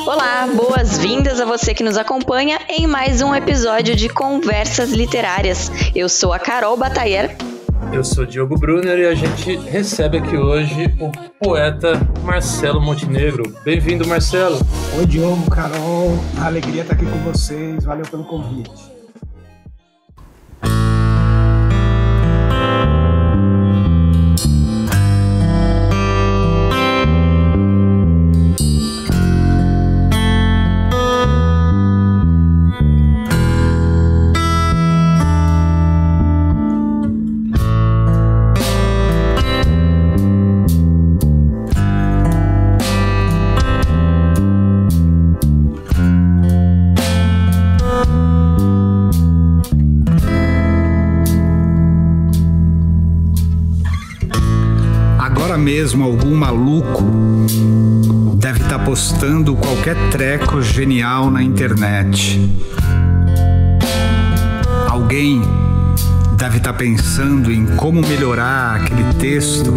Olá, boas-vindas a você que nos acompanha em mais um episódio de Conversas Literárias. Eu sou a Carol Batayer. Eu sou Diogo Brunner e a gente recebe aqui hoje o poeta Marcelo Montenegro. Bem-vindo, Marcelo. Oi, Diogo, Carol. A alegria estar aqui com vocês. Valeu pelo convite. Mesmo algum maluco deve estar postando qualquer treco genial na internet. Alguém deve estar pensando em como melhorar aquele texto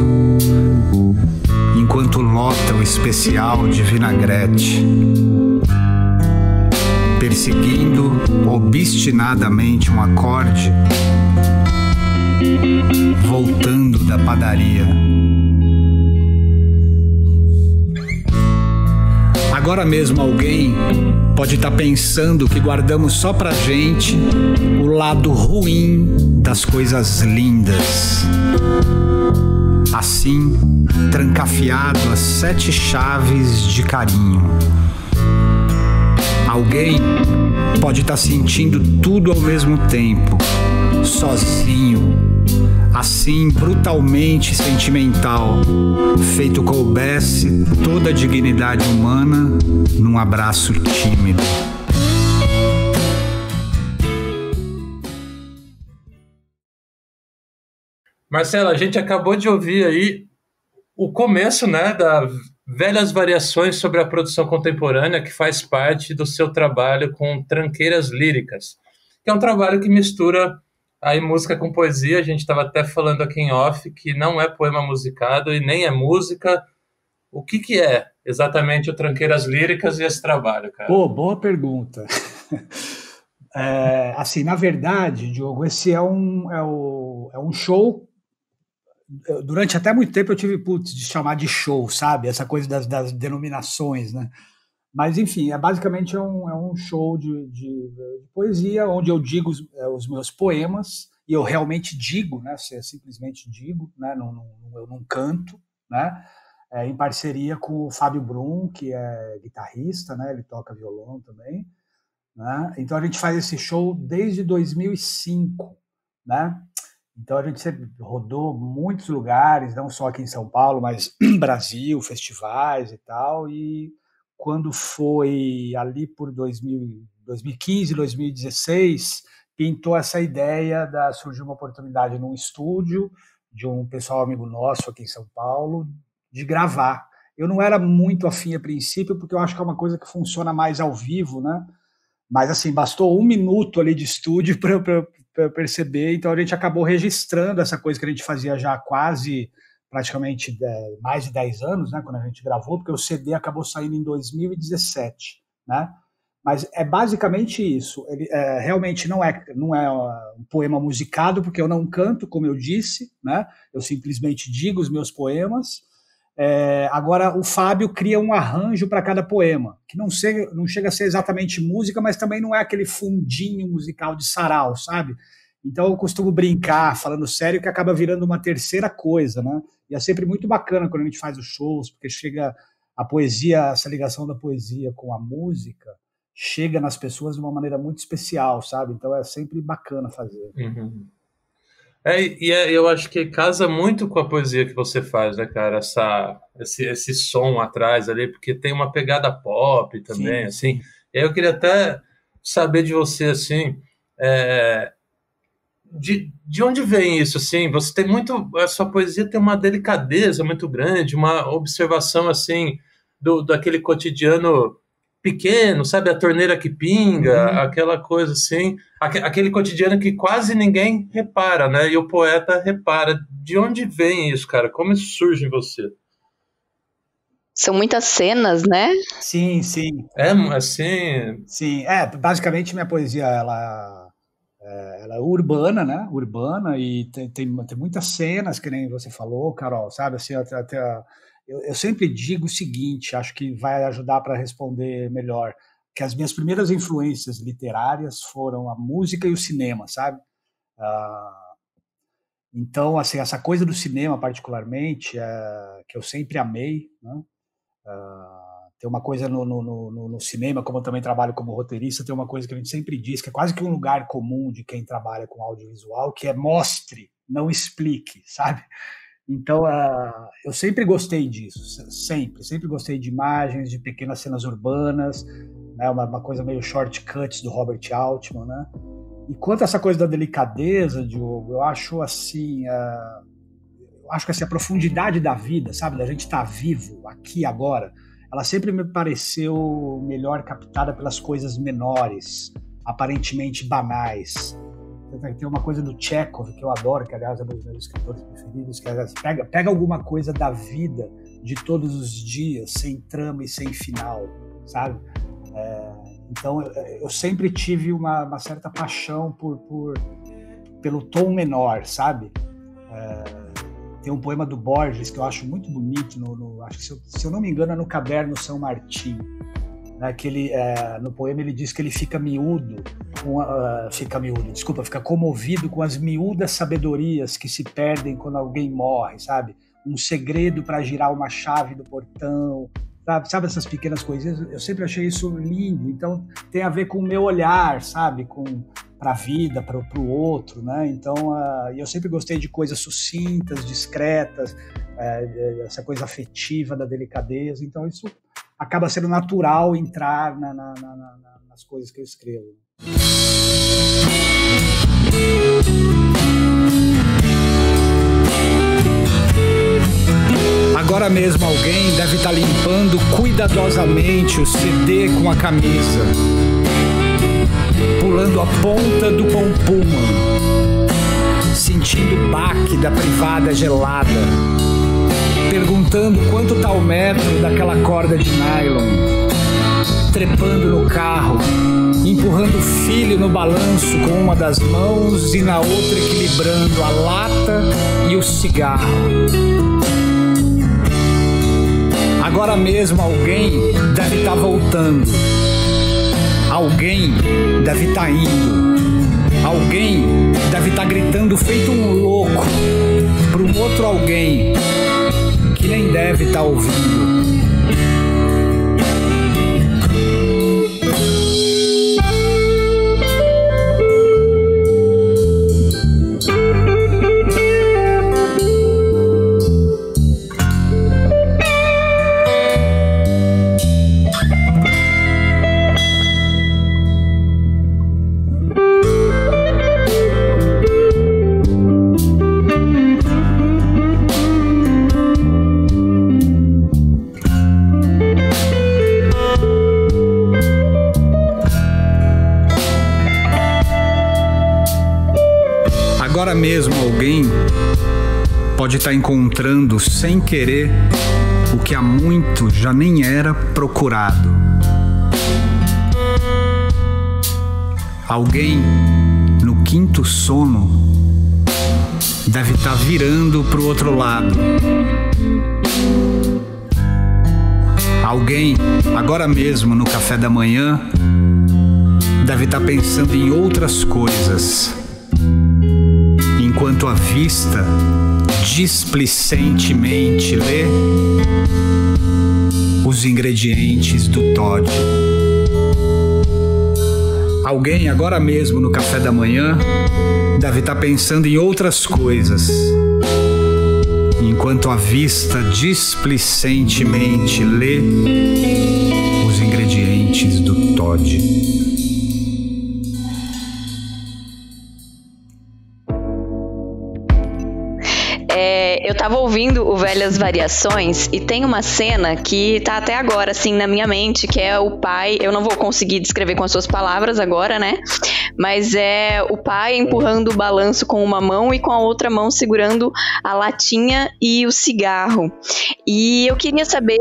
enquanto lota o especial de vinagrete, perseguindo obstinadamente um acorde, voltando da padaria. Agora mesmo alguém pode estar pensando que guardamos só pra gente o lado ruim das coisas lindas. Assim, trancafiado às 7 chaves de carinho. Alguém pode estar sentindo tudo ao mesmo tempo, sozinho, assim brutalmente sentimental, feito coubesse toda a dignidade humana num abraço tímido. Marcelo, a gente acabou de ouvir aí o começo, né, da Velhas Variações sobre a Produção Contemporânea, que faz parte do seu trabalho com Tranqueiras Líricas, que é um trabalho que mistura aí música com poesia. A gente estava até falando aqui em off que não é poema musicado e nem é música. O que é exatamente o Tranqueiras Líricas e esse trabalho, cara? Boa pergunta. Assim, na verdade, Diogo, esse é um show. Durante até muito tempo eu tive de chamar de show, sabe? Essa coisa das denominações, né? Mas, enfim, basicamente é um show de poesia, onde eu digo os meus poemas, e eu realmente digo, né? Simplesmente digo, né? Eu não canto, né? Em parceria com o Fábio Brum, que é guitarrista, né? Ele toca violão também, né? Então a gente faz esse show desde 2005, né? Então a gente sempre rodou muitos lugares, não só aqui em São Paulo, mas Brasil, festivais e tal, e quando foi ali por 2015, 2016, pintou essa ideia, surgiu uma oportunidade num estúdio de um pessoal amigo nosso aqui em São Paulo, de gravar. Eu não era muito afim a princípio, porque eu acho que é uma coisa que funciona mais ao vivo, né? Mas assim, bastou 1 minuto ali de estúdio para eu perceber, então a gente acabou registrando essa coisa que a gente fazia já praticamente mais de 10 anos, né, quando a gente gravou, porque o CD acabou saindo em 2017, né? Mas é basicamente isso. Ele realmente não é um poema musicado, porque eu não canto, como eu disse, né? Eu simplesmente digo os meus poemas. Agora, o Fábio cria um arranjo para cada poema, que não chega a ser exatamente música, mas também não é aquele fundinho musical de sarau, sabe? Então eu costumo brincar, falando sério, que acaba virando uma terceira coisa, né? E é sempre muito bacana quando a gente faz os shows, porque chega a poesia, essa ligação da poesia com a música, chega nas pessoas de uma maneira muito especial, sabe? Então é sempre bacana fazer. Uhum. Eu acho que casa muito com a poesia que você faz, né, cara? Esse som atrás ali, porque tem uma pegada pop também, sim, assim. Sim. E aí eu queria até saber de você, assim, de onde vem isso, assim? Você tem a sua poesia tem uma delicadeza muito grande, uma observação, assim, daquele cotidiano pequeno, sabe? A torneira que pinga, aquela coisa assim, aquele cotidiano que quase ninguém repara, né? E o poeta repara. De onde vem isso, cara? Como isso surge em você? São muitas cenas, né? Sim, sim. É assim... Sim, basicamente minha poesia, ela é urbana, né? Urbana, e tem muitas cenas, que nem você falou, Carol, sabe? Assim, eu sempre digo o seguinte, acho que vai ajudar para responder melhor, que as minhas primeiras influências literárias foram a música e o cinema, sabe? Então, assim, essa coisa do cinema, particularmente, que eu sempre amei, né? Tem uma coisa no cinema, como eu também trabalho como roteirista, tem uma coisa que a gente sempre diz, que é quase que um lugar comum de quem trabalha com audiovisual, que é mostre, não explique, sabe? Então, eu sempre gostei disso, sempre gostei de imagens, de pequenas cenas urbanas, né? Uma coisa meio shortcuts do Robert Altman, né? E quanto a essa coisa da delicadeza, Diogo, eu acho assim... a profundidade da vida, sabe, da gente estar vivo aqui agora, ela sempre me pareceu melhor captada pelas coisas menores, aparentemente banais. Tem uma coisa do Chekhov que eu adoro, que aliás é um dos meus escritores preferidos, que é pega alguma coisa da vida de todos os dias, sem trama e sem final, sabe? Então eu sempre tive uma certa paixão pelo tom menor, sabe? Tem um poema do Borges que eu acho muito bonito, acho que se eu não me engano é no Caderno São Martim, né, que no poema ele diz que ele fica fica comovido com as miúdas sabedorias que se perdem quando alguém morre, sabe? Um segredo para girar uma chave do portão, sabe essas pequenas coisinhas, eu sempre achei isso lindo, então tem a ver com o meu olhar, sabe, para a vida, para o outro, né? Então eu sempre gostei de coisas sucintas, discretas, essa coisa afetiva da delicadeza, então isso acaba sendo natural entrar nas coisas que eu escrevo. Agora mesmo alguém deve estar limpando cuidadosamente o CD com a camisa, pulando a ponta do pão puma, sentindo o baque da privada gelada, perguntando quanto tá o metro daquela corda de nylon, trepando no carro, empurrando o filho no balanço com uma das mãos e na outra equilibrando a lata e o cigarro. Agora mesmo alguém deve estar voltando, alguém deve estar indo, alguém deve estar gritando feito um louco para um outro alguém que nem deve estar ouvindo. Agora mesmo alguém pode estar encontrando sem querer o que há muito já nem era procurado. Alguém no quinto sono deve estar virando para o outro lado. Alguém agora mesmo no café da manhã deve estar pensando em outras coisas, enquanto a vista displicentemente lê os ingredientes do Todd. Alguém agora mesmo no café da manhã deve estar pensando em outras coisas, enquanto a vista displicentemente lê os ingredientes do Todd. Eu tava ouvindo o Velhas Variações e tem uma cena que tá até agora, assim, na minha mente, que é o pai, eu não vou conseguir descrever com as suas palavras agora, né? Mas é o pai empurrando o balanço com uma mão e com a outra mão segurando a latinha e o cigarro. E eu queria saber,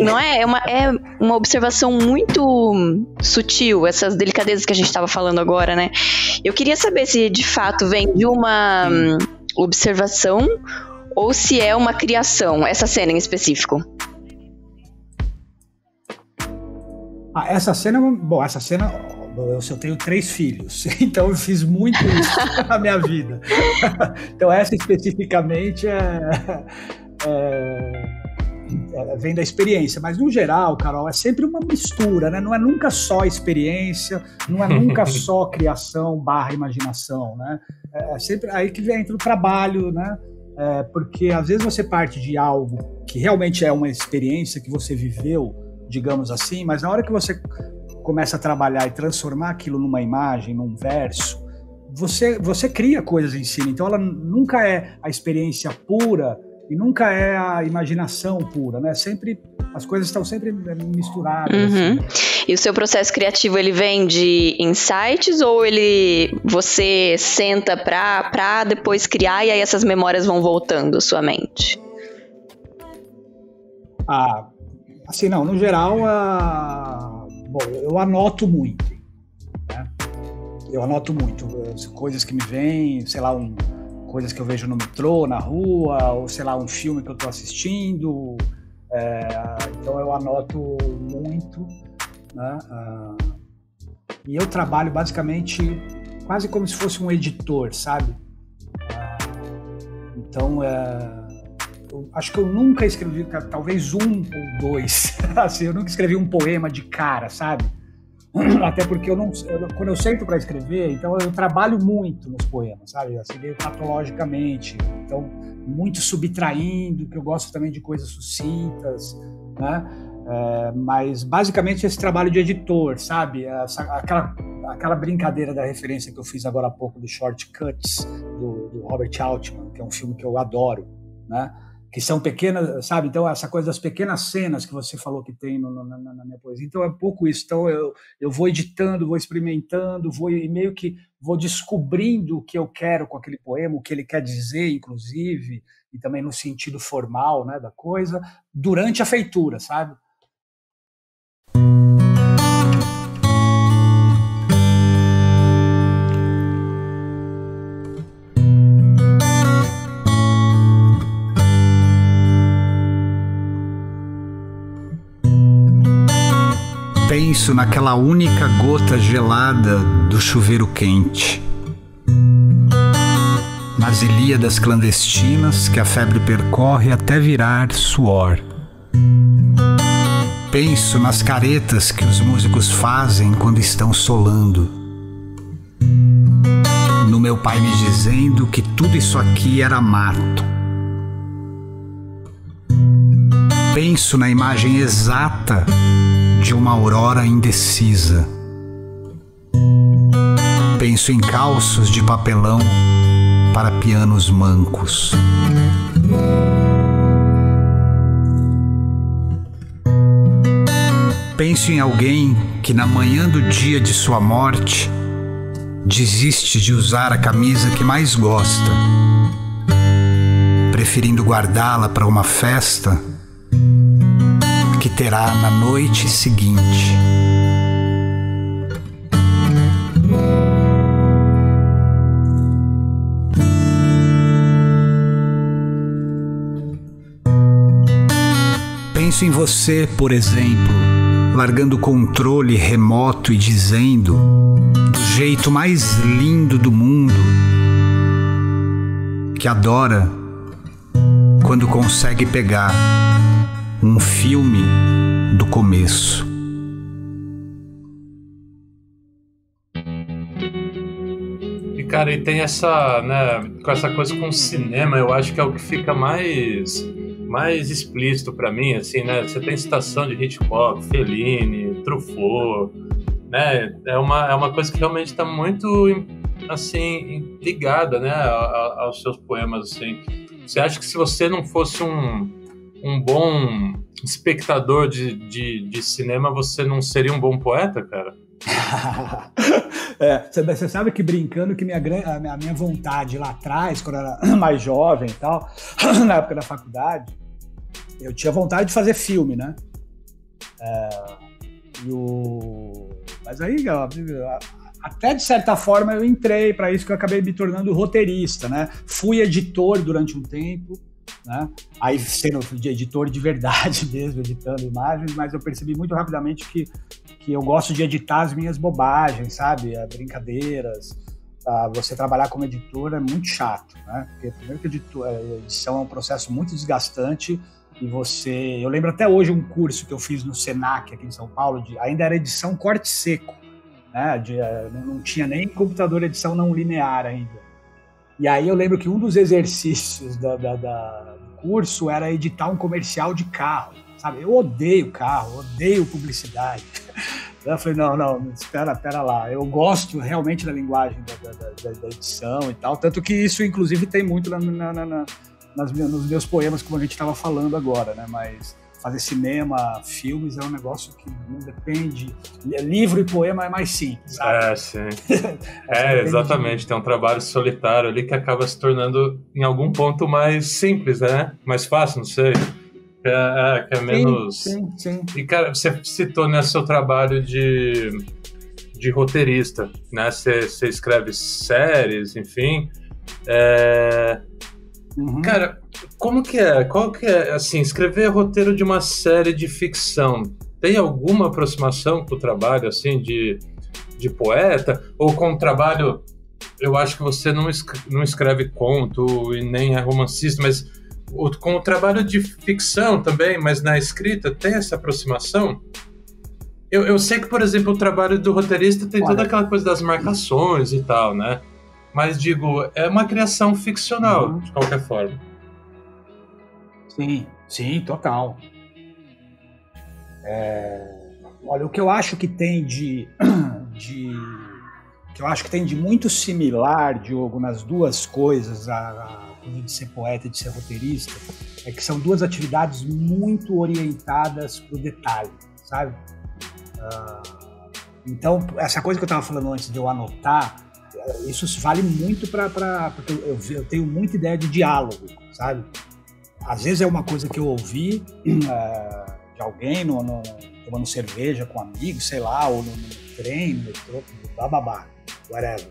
não é? É uma observação muito sutil, essas delicadezas que a gente estava falando agora, né? Eu queria saber se de fato vem de uma observação ou se é uma criação, essa cena em específico. Essa cena, eu tenho 3 filhos, então eu fiz muito isso na minha vida. Então essa especificamente vem da experiência, mas no geral, Carol, é sempre uma mistura, né? Não é nunca só experiência, não é nunca só criação / imaginação, né? É sempre aí que entra o trabalho, né? Porque às vezes você parte de algo que realmente é uma experiência que você viveu, digamos assim, mas na hora que você começa a trabalhar e transformar aquilo numa imagem, num verso, você cria coisas em cima. Então ela nunca é a experiência pura e nunca é a imaginação pura, né? Sempre, as coisas estão sempre misturadas. Uhum. Assim. E o seu processo criativo, ele vem de insights ou você senta pra depois criar e aí essas memórias vão voltando à sua mente? Assim, não, no geral, eu anoto muito, né? Eu anoto muito, coisas que me vêm, sei lá, coisas que eu vejo no metrô, na rua, ou sei lá, um filme que eu estou assistindo, então eu anoto muito, né? E eu trabalho basicamente quase como se fosse um editor, sabe? Então, eu acho que eu nunca escrevi, talvez 1 ou 2, assim, eu nunca escrevi um poema de cara, sabe? Até porque quando eu sento para escrever, então eu trabalho muito nos poemas, sabe? Assim, meio patologicamente, então muito subtraindo, que eu gosto também de coisas sucintas, né? Mas basicamente esse trabalho de editor, sabe? Aquela brincadeira da referência que eu fiz agora há pouco do Shortcuts, do Robert Altman, que é um filme que eu adoro, né? Que são pequenas, sabe? Então, essa coisa das pequenas cenas que você falou que tem na minha poesia. Então, é um pouco isso. Então, eu vou editando, vou experimentando, e meio que vou descobrindo o que eu quero com aquele poema, o que ele quer dizer, inclusive, e também no sentido formal, né, da coisa, durante a feitura, sabe? Penso naquela única gota gelada do chuveiro quente, nas ilíadas clandestinas que a febre percorre até virar suor. Penso nas caretas que os músicos fazem quando estão solando, no meu pai me dizendo que tudo isso aqui era mato. Penso na imagem exata de uma aurora indecisa. Penso em calços de papelão para pianos mancos. Penso em alguém que na manhã do dia de sua morte desiste de usar a camisa que mais gosta, preferindo guardá-la para uma festa que terá na noite seguinte. Penso em você, por exemplo, largando o controle remoto e dizendo, do jeito mais lindo do mundo, que adora quando consegue pegar um filme do começo. E, cara, e tem essa, né, com essa coisa com o cinema, eu acho que é o que fica mais explícito pra mim, assim, né? Você tem citação de Hitchcock, Fellini, Truffaut, né? É uma coisa que realmente está muito, assim, ligada, né, aos seus poemas, assim. Você acha que se você não fosse um bom espectador de cinema, você não seria um bom poeta, cara? Você sabe que brincando que a minha vontade lá atrás, quando eu era mais jovem e tal, na época da faculdade, eu tinha vontade de fazer filme, né? Mas aí, até de certa forma eu entrei para isso, que eu acabei me tornando roteirista, né? Fui editor durante um tempo, né? Aí sendo de editor de verdade mesmo, editando imagens, mas eu percebi muito rapidamente que eu gosto de editar as minhas bobagens, sabe? Brincadeiras. Você trabalhar como editor é muito chato, né? Porque primeiro que edição é um processo muito desgastante e eu lembro até hoje um curso que eu fiz no Senac aqui em São Paulo, ainda era edição corte seco, né? Não tinha nem computador edição não linear ainda. E aí eu lembro que um dos exercícios do curso era editar um comercial de carro, sabe? Eu odeio carro, odeio publicidade. Eu falei, não, espera lá. Eu gosto realmente da linguagem da edição e tal, tanto que isso, inclusive, tem muito nos meus poemas, como a gente estava falando agora, né? Mas fazer cinema, filmes, é um negócio que não depende. Livro e poema é mais simples, sabe? Sim. Exatamente. Tem um trabalho solitário ali que acaba se tornando, em algum ponto, mais simples, né? Mais fácil, não sei. Que é menos... Sim. E, cara, você citou, né, seu trabalho de roteirista, né? Você escreve séries, enfim. Cara, como que é? Qual que é, assim, escrever roteiro de uma série de ficção? Tem alguma aproximação com o trabalho, assim, de poeta? Ou com o trabalho... Eu acho que você não escreve conto e nem é romancista, mas com o trabalho de ficção também, mas na escrita, tem essa aproximação? Eu sei que, por exemplo, o trabalho do roteirista tem toda aquela coisa das marcações e tal, né? Mas, digo, é uma criação ficcional, de qualquer forma. Sim, total. Olha, o que eu acho que tem de muito similar, Diogo, nas duas coisas, a coisa de ser poeta e de ser roteirista, é que são duas atividades muito orientadas para o detalhe, sabe? Então, essa coisa que eu estava falando antes de eu anotar, isso vale muito porque eu tenho muita ideia de diálogo, sabe? Às vezes é uma coisa que eu ouvi de alguém tomando cerveja com amigos, sei lá, ou no trem, no metrô, bababá, whatever,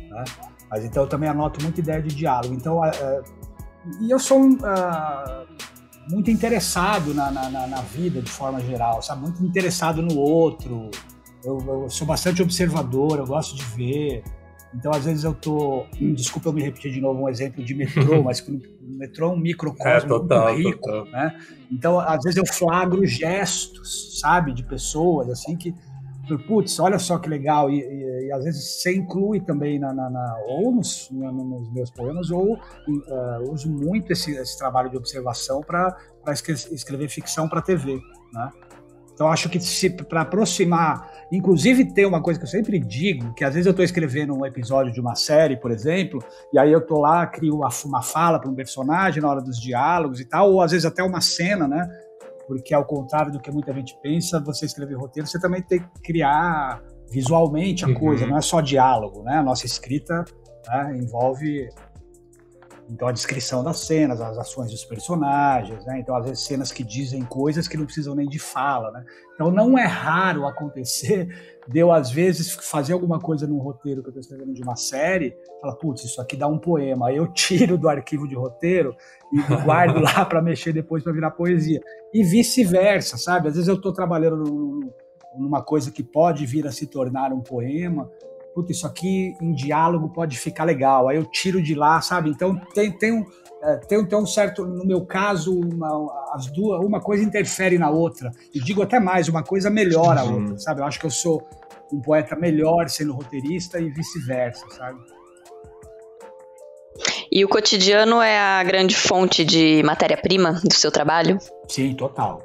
né? Mas então eu também anoto muita ideia de diálogo. Então, e eu sou muito interessado na vida de forma geral, sabe? Muito interessado no outro. Eu sou bastante observador, eu gosto de ver. Então, às vezes desculpa eu me repetir de novo um exemplo de metrô, mas o metrô é um microcosmo muito rico, total. Né? Então, às vezes eu flagro gestos, sabe, de pessoas, assim, que, putz, olha só que legal, e às vezes você inclui também ou nos meus poemas, ou uso muito esse trabalho de observação para escrever ficção para TV, né? Então, acho que para aproximar... Inclusive, tem uma coisa que eu sempre digo, que às vezes eu estou escrevendo um episódio de uma série, por exemplo, e aí eu estou lá, crio uma fala para um personagem na hora dos diálogos e tal, ou às vezes até uma cena, né? Porque, ao contrário do que muita gente pensa, você escrever roteiro, você também tem que criar visualmente a coisa, não é só diálogo, né? A nossa escrita, né, envolve... Então, a descrição das cenas, as ações dos personagens, né? Então, às vezes, cenas que dizem coisas que não precisam nem de fala, né? Então, não é raro acontecer de eu, às vezes, fazer alguma coisa num roteiro que eu estou escrevendo de uma série, falar, putz, isso aqui dá um poema. Aí eu tiro do arquivo de roteiro e guardo lá para mexer depois para virar poesia. E vice-versa, sabe? Às vezes eu estou trabalhando numa coisa que pode vir a se tornar um poema, puta, isso aqui em diálogo pode ficar legal, aí eu tiro de lá, sabe? Então tem um certo, no meu caso, uma coisa interfere na outra, e digo até mais, uma coisa melhora a outra, sabe? Eu acho que eu sou um poeta melhor sendo roteirista e vice-versa, sabe? E o cotidiano é a grande fonte de matéria-prima do seu trabalho? Sim, total.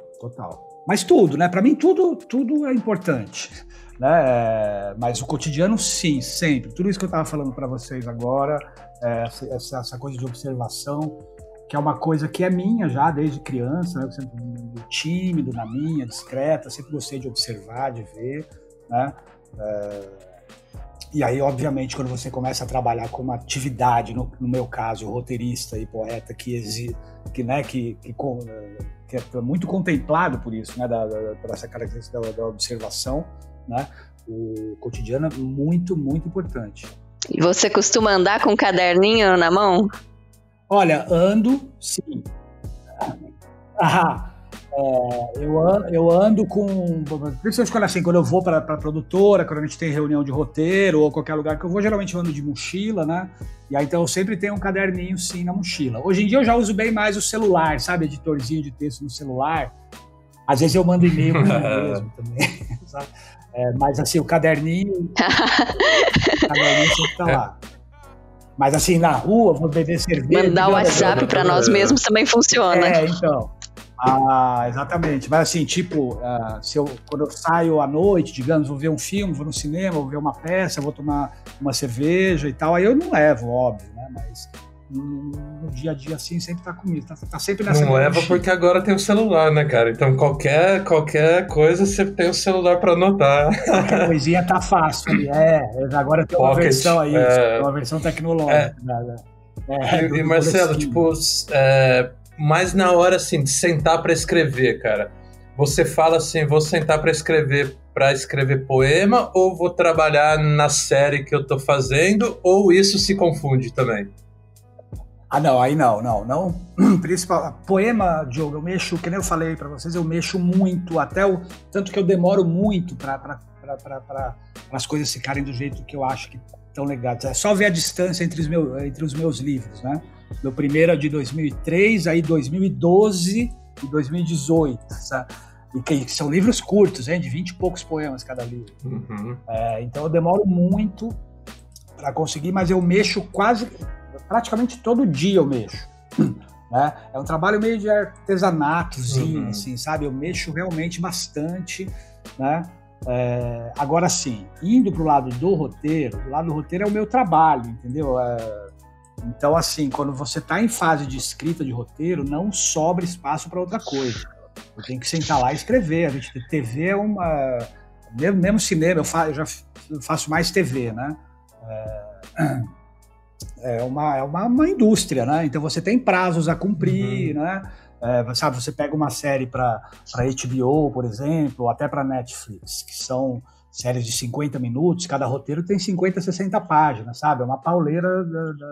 Mas tudo, né? Para mim tudo é importante. Né? Mas o cotidiano, sim, sempre. Tudo isso que eu estava falando para vocês agora, essa coisa de observação, que é uma coisa que é minha já desde criança, né? Eu sempre fui tímido na minha, discreta, sempre gostei de observar, de ver, né? E aí, obviamente, quando você começa a trabalhar com uma atividade, no meu caso, roteirista e poeta, que é muito contemplado por isso, né? Por essa característica da observação, né? O cotidiano é muito, muito importante. E você costuma andar com um caderninho na mão? Olha, ando, sim. Eu ando com... Principalmente quando eu vou para a produtora, quando a gente tem reunião de roteiro ou qualquer lugar que eu vou, geralmente eu ando de mochila, né? E aí então eu sempre tenho um caderninho, sim, na mochila. Hoje em dia eu já uso bem mais o celular, sabe? Editorzinho de texto no celular. Às vezes eu mando e-mail para mim mesmo também, sabe? Mas assim, o caderninho sempre tá lá. Mas assim, na rua, vou beber cerveja... Mandar o WhatsApp para nós mesmos também funciona. Então... exatamente. Mas assim, tipo, quando eu saio à noite, digamos, vou ver um filme, vou no cinema, vou ver uma peça, vou tomar uma cerveja e tal, aí eu não levo, óbvio, né? Mas no dia a dia, assim, sempre tá comigo, tá sempre nessa... Não leva porque agora tem o celular, né, cara? Então qualquer coisa você tem o celular para anotar. Qualquer coisinha tá fácil. Agora tem uma versão aí, uma versão tecnológica. E Marcelo, tipo... Mas na hora, assim, de sentar para escrever, cara, você fala assim, vou sentar para escrever poema ou vou trabalhar na série que eu tô fazendo, ou isso se confunde também? Não, aí não. Principal, poema, Diogo, eu mexo, que nem eu falei para vocês, eu mexo muito, tanto que eu demoro muito para as coisas ficarem do jeito que eu acho que estão legais. É só ver a distância entre os meus livros, né? Meu primeiro é de 2003, aí 2012 e 2018, sabe? E que são livros curtos, hein? De 20 e poucos poemas cada livro. Uhum. Então eu demoro muito para conseguir, mas eu mexo praticamente todo dia eu mexo. Né? É um trabalho meio de artesanatozinho, assim, sabe? Eu mexo realmente bastante, né? Agora sim, indo pro lado do roteiro, o lado do roteiro é o meu trabalho, entendeu? Então, assim, quando você está em fase de escrita de roteiro, não sobra espaço para outra coisa. Eu tenho que sentar lá e escrever. A gente, TV é uma... Mesmo cinema, eu já faço mais TV, né? É uma indústria, né? Então você tem prazos a cumprir, né? Sabe, você pega uma série para HBO, por exemplo, ou até para Netflix, que são séries de 50 minutos, cada roteiro tem 50, 60 páginas, sabe? É uma pauleira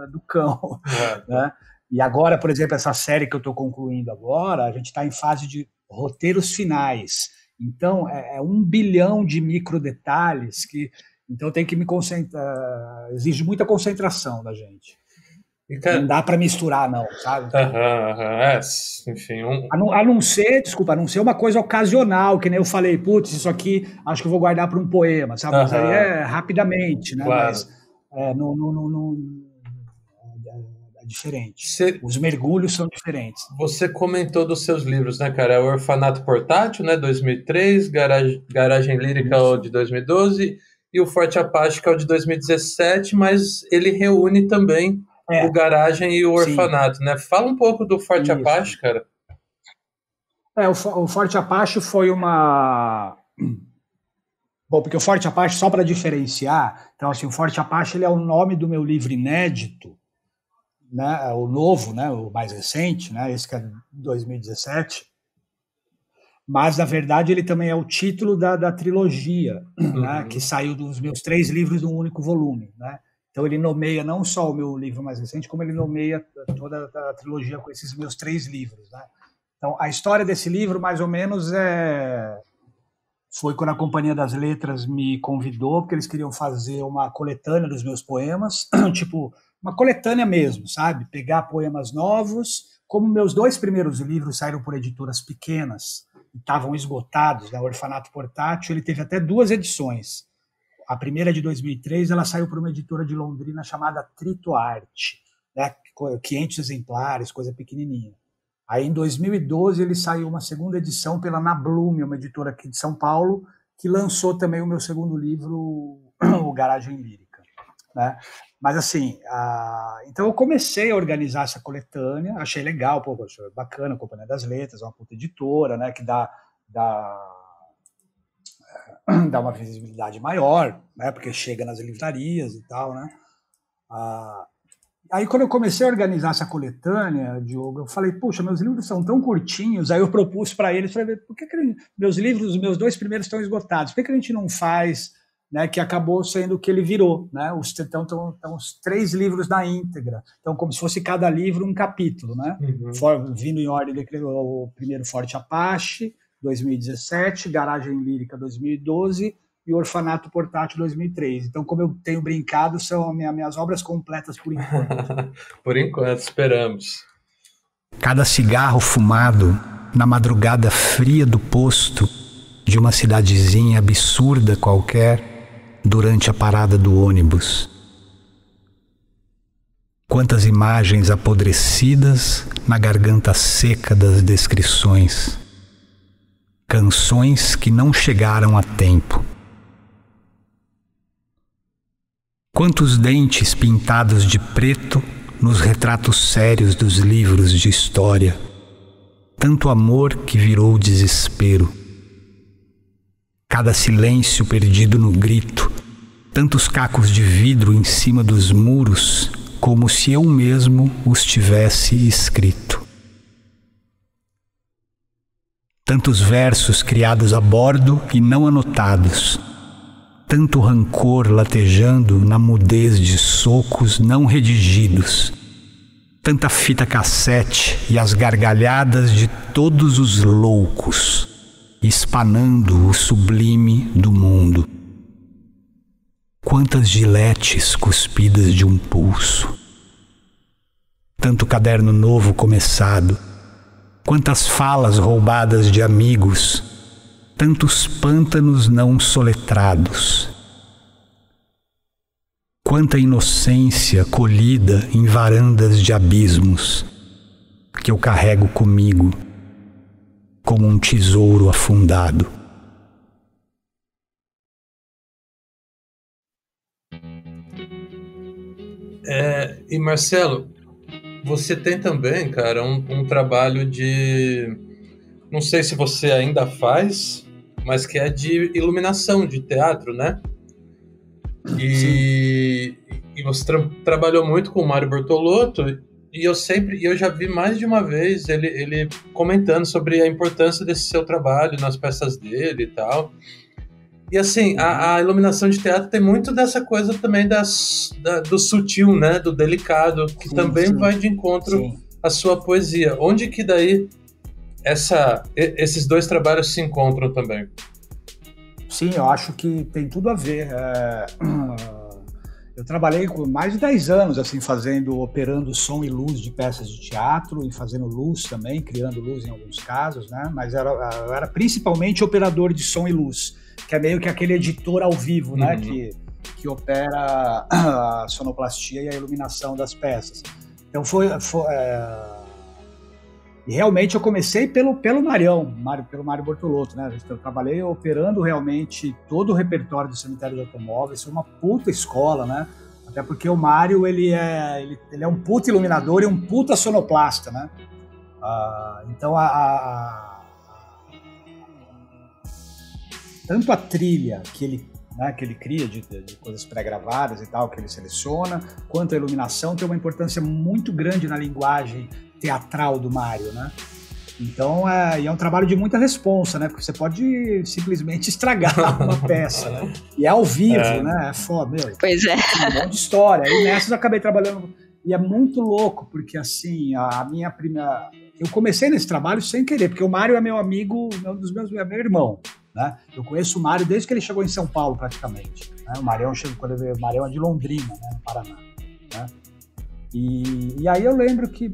do cão. Né? E agora, por exemplo, essa série que eu estou concluindo agora, a gente está em fase de roteiros finais. Então, é 1 bilhão de micro detalhes então tem que me concentrar, exige muita concentração da gente. Não dá para misturar, não, sabe? Enfim. A não ser uma coisa ocasional, que nem eu falei, putz, isso aqui acho que eu vou guardar para um poema, sabe? Mas aí é rapidamente, né? Claro. Mas é diferente. Os mergulhos são diferentes. Você comentou dos seus livros, né, cara? O Orfanato Portátil, né, 2003, Garagem Lírica, de 2012, e o Forte Apache, que é o de 2017, mas ele reúne também o Garagem e o Orfanato, né? Fala um pouco do Forte Apache, cara. O Forte Apache foi uma... Bom, porque o Forte Apache, só para diferenciar, então assim, o Forte Apache ele é o nome do meu livro inédito, né? O novo, né? O mais recente, né? Esse que é de 2017. Mas, na verdade, ele também é o título da trilogia, né? Que saiu dos meus 3 livros num único volume, né? Então ele nomeia não só o meu livro mais recente, como ele nomeia toda a trilogia com esses meus 3 livros, né? Então a história desse livro, mais ou menos, foi quando a Companhia das Letras me convidou, porque eles queriam fazer uma coletânea dos meus poemas, tipo, uma coletânea mesmo, sabe? Pegar poemas novos, como meus 2 primeiros livros saíram por editoras pequenas, e estavam esgotados, né? O Orfanato Portátil, ele teve até 2 edições. A primeira de 2003, ela saiu por uma editora de Londrina chamada Trito Arte, né? 500 exemplares, coisa pequenininha. Aí, em 2012, ele saiu uma segunda edição pela Nablume, uma editora aqui de São Paulo, que lançou também o meu segundo livro, o Garagem Lírica. né? Mas assim, então eu comecei a organizar essa coletânea, achei legal, pô, bacana, a Companhia das Letras, uma puta editora, né, que dá uma visibilidade maior, né, porque chega nas livrarias e tal, né? Aí quando eu comecei a organizar essa coletânea, Diogo, eu falei, puxa, meus livros são tão curtinhos, aí eu propus para eles, falei, por que meus livros, os meus 2 primeiros estão esgotados, por que a gente não faz, né, que acabou sendo o que ele virou, né? Então os 3 livros na íntegra, então como se fosse cada livro um capítulo, né? Vindo em ordem, o primeiro Forte Apache, 2017, Garagem Lírica, 2012, e Orfanato Portátil 2003. Então, como eu tenho brincado, são minhas obras completas por enquanto. Por enquanto, esperamos. Cada cigarro fumado na madrugada fria do posto de uma cidadezinha absurda qualquer durante a parada do ônibus. Quantas imagens apodrecidas na garganta seca das descrições. Canções que não chegaram a tempo. Quantos dentes pintados de preto nos retratos sérios dos livros de história. Tanto amor que virou desespero. Cada silêncio perdido no grito. Tantos cacos de vidro em cima dos muros, como se eu mesmo os tivesse escrito. Tantos versos criados a bordo e não anotados. Tanto rancor latejando na mudez de socos não redigidos. Tanta fita cassete e as gargalhadas de todos os loucos, espanando o sublime do mundo. Quantas giletes cuspidas de um pulso. Tanto caderno novo começado. Quantas falas roubadas de amigos. Tantos pântanos não soletrados. Quanta inocência colhida em varandas de abismos, que eu carrego comigo como um tesouro afundado. E Marcelo, você tem também, cara, um trabalho de... Não sei se você ainda faz, mas que é de iluminação, de teatro, né? E você trabalhou muito com o Mário Bortolotto, e eu já vi mais de uma vez ele comentando sobre a importância desse seu trabalho nas peças dele e tal. E assim, a iluminação de teatro tem muito dessa coisa também do sutil, né? Do delicado, que também vai de encontro à sua poesia. Onde que daí esses dois trabalhos se encontram também? Sim, eu acho que tem tudo a ver. Eu trabalhei com mais de 10 anos, assim, operando som e luz de peças de teatro e fazendo luz também, criando luz em alguns casos, né? Mas eu era principalmente operador de som e luz, que é meio que aquele editor ao vivo, né? Que opera a sonoplastia e a iluminação das peças. Então e realmente eu comecei pelo Mário Bortolotto, né? Eu trabalhei operando realmente todo o repertório do Cemitério dos Automóveis, foi uma puta escola, né? Até porque o Mário, ele é um puta iluminador e um puta sonoplasta, né? Então tanto a trilha que ele cria de coisas pré-gravadas e tal, que ele seleciona, quanto a iluminação tem uma importância muito grande na linguagem teatral do Mário, né? Então é um trabalho de muita responsa, né? Porque você pode simplesmente estragar uma peça, né? E é ao vivo, né? É foda mesmo. Pois é. É um monte de história. E nessas eu acabei trabalhando. E é muito louco, porque assim, eu comecei nesse trabalho sem querer, porque o Mário é meu amigo, é meu irmão, né? Eu conheço o Mário desde que ele chegou em São Paulo, praticamente. Né? O Marião é de Londrina, né? No Paraná, né? E aí eu lembro que,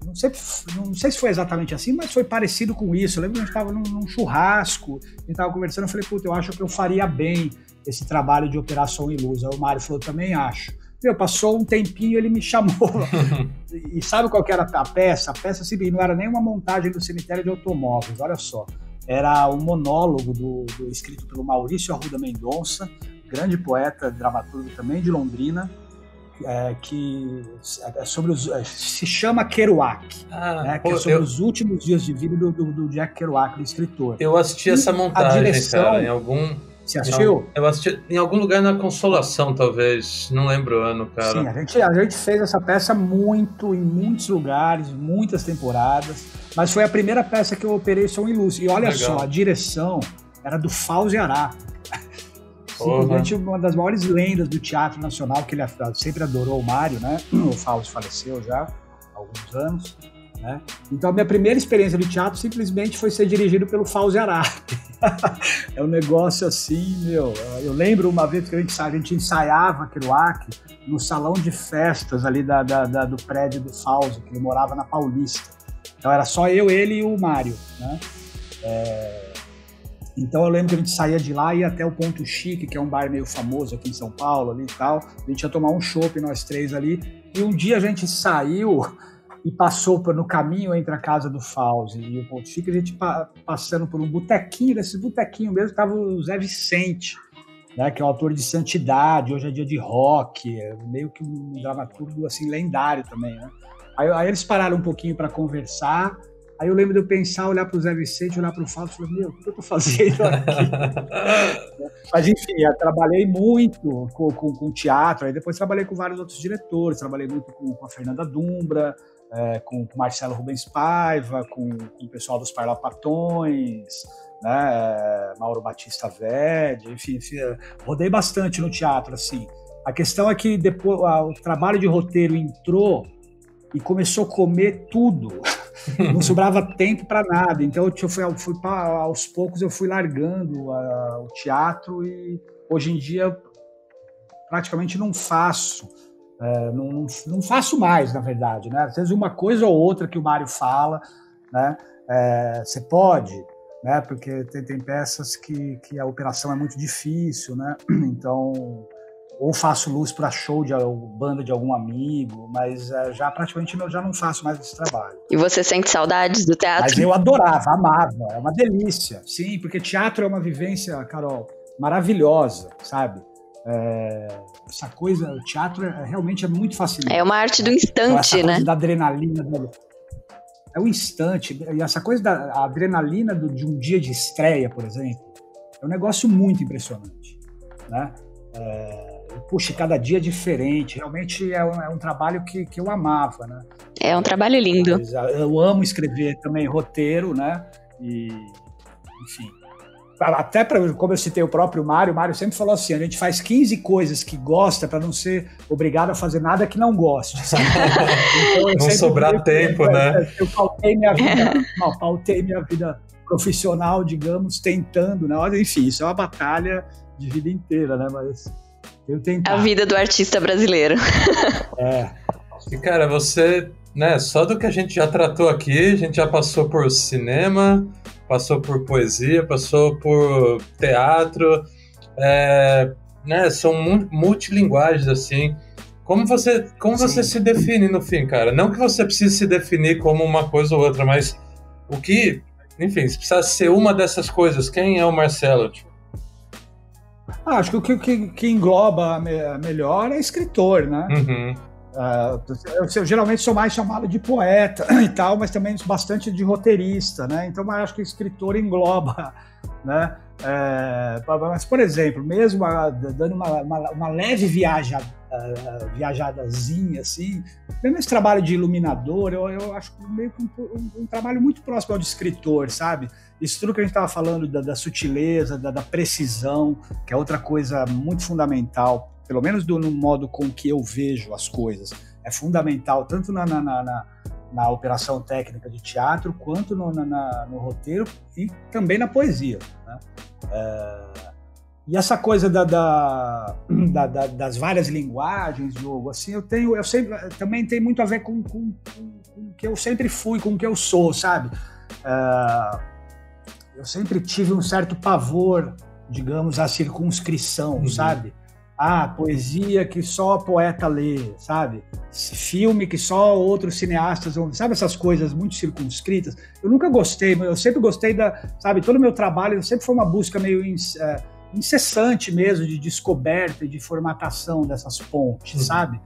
não sei se foi exatamente assim, mas foi parecido com isso. Eu lembro que a gente estava num churrasco, a gente estava conversando, eu falei, puta, eu acho que eu faria bem esse trabalho de operação e luz. Aí o Mário falou, também acho. Passou um tempinho, ele me chamou. E sabe qual que era a peça? A peça assim, não era nem uma montagem do Cemitério de Automóveis, olha só. Era um monólogo escrito pelo Maurício Arruda Mendonça, grande poeta, dramaturgo também de Londrina, que é sobre se chama Kerouac, né, que é sobre os últimos dias de vida do Jack Kerouac, do escritor. Eu assisti essa montagem, direção, cara, em algum... Você assistiu? Eu assisti em algum lugar na Consolação, talvez. Não lembro o ano, cara. Sim, a gente fez essa peça em muitos lugares, muitas temporadas, mas foi a primeira peça que eu operei som e luz. E olha Legal. Só, a direção era do Fauzi Arap. Simplesmente uma das maiores lendas do teatro nacional, que ele sempre adorou o Mário, né? O Fauzi faleceu já há alguns anos, né? Então a minha primeira experiência de teatro simplesmente foi ser dirigido pelo Fauzi Arap. É um negócio assim, meu. Eu lembro uma vez que a gente ensaiava Kerouac no salão de festas ali do prédio do Fauzi, que ele morava na Paulista. Então era só eu, ele e o Mário, né? Então eu lembro que a gente saía de lá e ia até o Ponto Chique, que é um bar meio famoso aqui em São Paulo ali e tal. A gente ia tomar um chopp, nós três ali. E um dia a gente saiu e passou no caminho entre a casa do Fauzi e o Ponto Chique, a gente passando por um botequinho, nesse botequinho mesmo estava o Zé Vicente, né, que é um autor de Santidade, Hoje é Dia de Rock, meio que um dramaturgo assim, lendário também, né? Aí eles pararam um pouquinho para conversar. Aí eu lembro de eu pensar, olhar para o Zé Vicente, olhar para o Fauzi e falar, meu, o que eu estou fazendo aqui? Mas enfim, eu trabalhei muito com teatro, aí depois trabalhei com vários outros diretores, trabalhei muito com a Fernanda Dumbra, com o Marcelo Rubens Paiva, com o pessoal dos Parlapatões, né, Mauro Batista Verde, enfim, rodei bastante no teatro, assim. A questão é que depois o trabalho de roteiro entrou e começou a comer tudo. Não sobrava tempo para nada, então aos poucos eu fui largando o teatro e hoje em dia praticamente não faço, não faço mais, na verdade, né? Às vezes uma coisa ou outra que o Mário fala, né? Você pode, né? Porque tem peças que a operação é muito difícil, né? Então ou faço luz para show de banda de algum amigo, mas já praticamente já não faço mais esse trabalho. E você sente saudades do teatro? Mas eu adorava, amava, é uma delícia. Sim, porque teatro é uma vivência, Carol, maravilhosa, sabe? Essa coisa, o teatro realmente é muito fascinante. É uma arte do instante, essa né? Coisa da adrenalina, é o instante. E essa coisa da adrenalina de um dia de estreia, por exemplo, é um negócio muito impressionante, né? Puxa, cada dia é diferente. Realmente é um trabalho que eu amava, né? É um trabalho lindo. Mas eu amo escrever também roteiro, né? E, enfim. Até como eu citei o próprio Mário, o Mário sempre falou assim: a gente faz 15 coisas que gosta para não ser obrigado a fazer nada que não goste. Então, não sobrar tempo, né? Eu pautei minha vida profissional, digamos, tentando, né? Enfim, isso é uma batalha de vida inteira, né? Mas eu tentava. A vida do artista brasileiro. E, cara, você, né, só do que a gente já tratou aqui, a gente já passou por cinema, passou por poesia, passou por teatro, né, são multilinguagens, assim. Como você se define no fim, cara? Não que você precise se definir como uma coisa ou outra, mas o que, enfim, se precisasse ser uma dessas coisas, quem é o Marcelo? Tipo? Acho que o que engloba melhor é escritor, né? Uhum. Eu geralmente sou mais chamado de poeta e tal, mas também bastante de roteirista, né? Então eu acho que escritor engloba, né? Mas, por exemplo, mesmo dando uma leve viajadazinha, assim, mesmo esse trabalho de iluminador, eu acho meio que um trabalho muito próximo ao de escritor, sabe? Isso tudo que a gente estava falando da sutileza, da precisão, que é outra coisa muito fundamental, pelo menos no modo com que eu vejo as coisas. É fundamental tanto na operação técnica de teatro, quanto no roteiro e também na poesia, né? E essa coisa das várias linguagens, Diogo, assim, eu sempre também tem muito a ver com o que eu sempre fui, com o que eu sou, sabe? Eu sempre tive um certo pavor, digamos, à circunscrição, sabe? Poesia que só poeta lê, sabe? Filme que só outros cineastas vão... Sabe essas coisas muito circunscritas? Eu nunca gostei, mas eu sempre gostei sabe, todo o meu trabalho sempre foi uma busca meio incessante mesmo de descoberta e de formatação dessas pontes, sabe?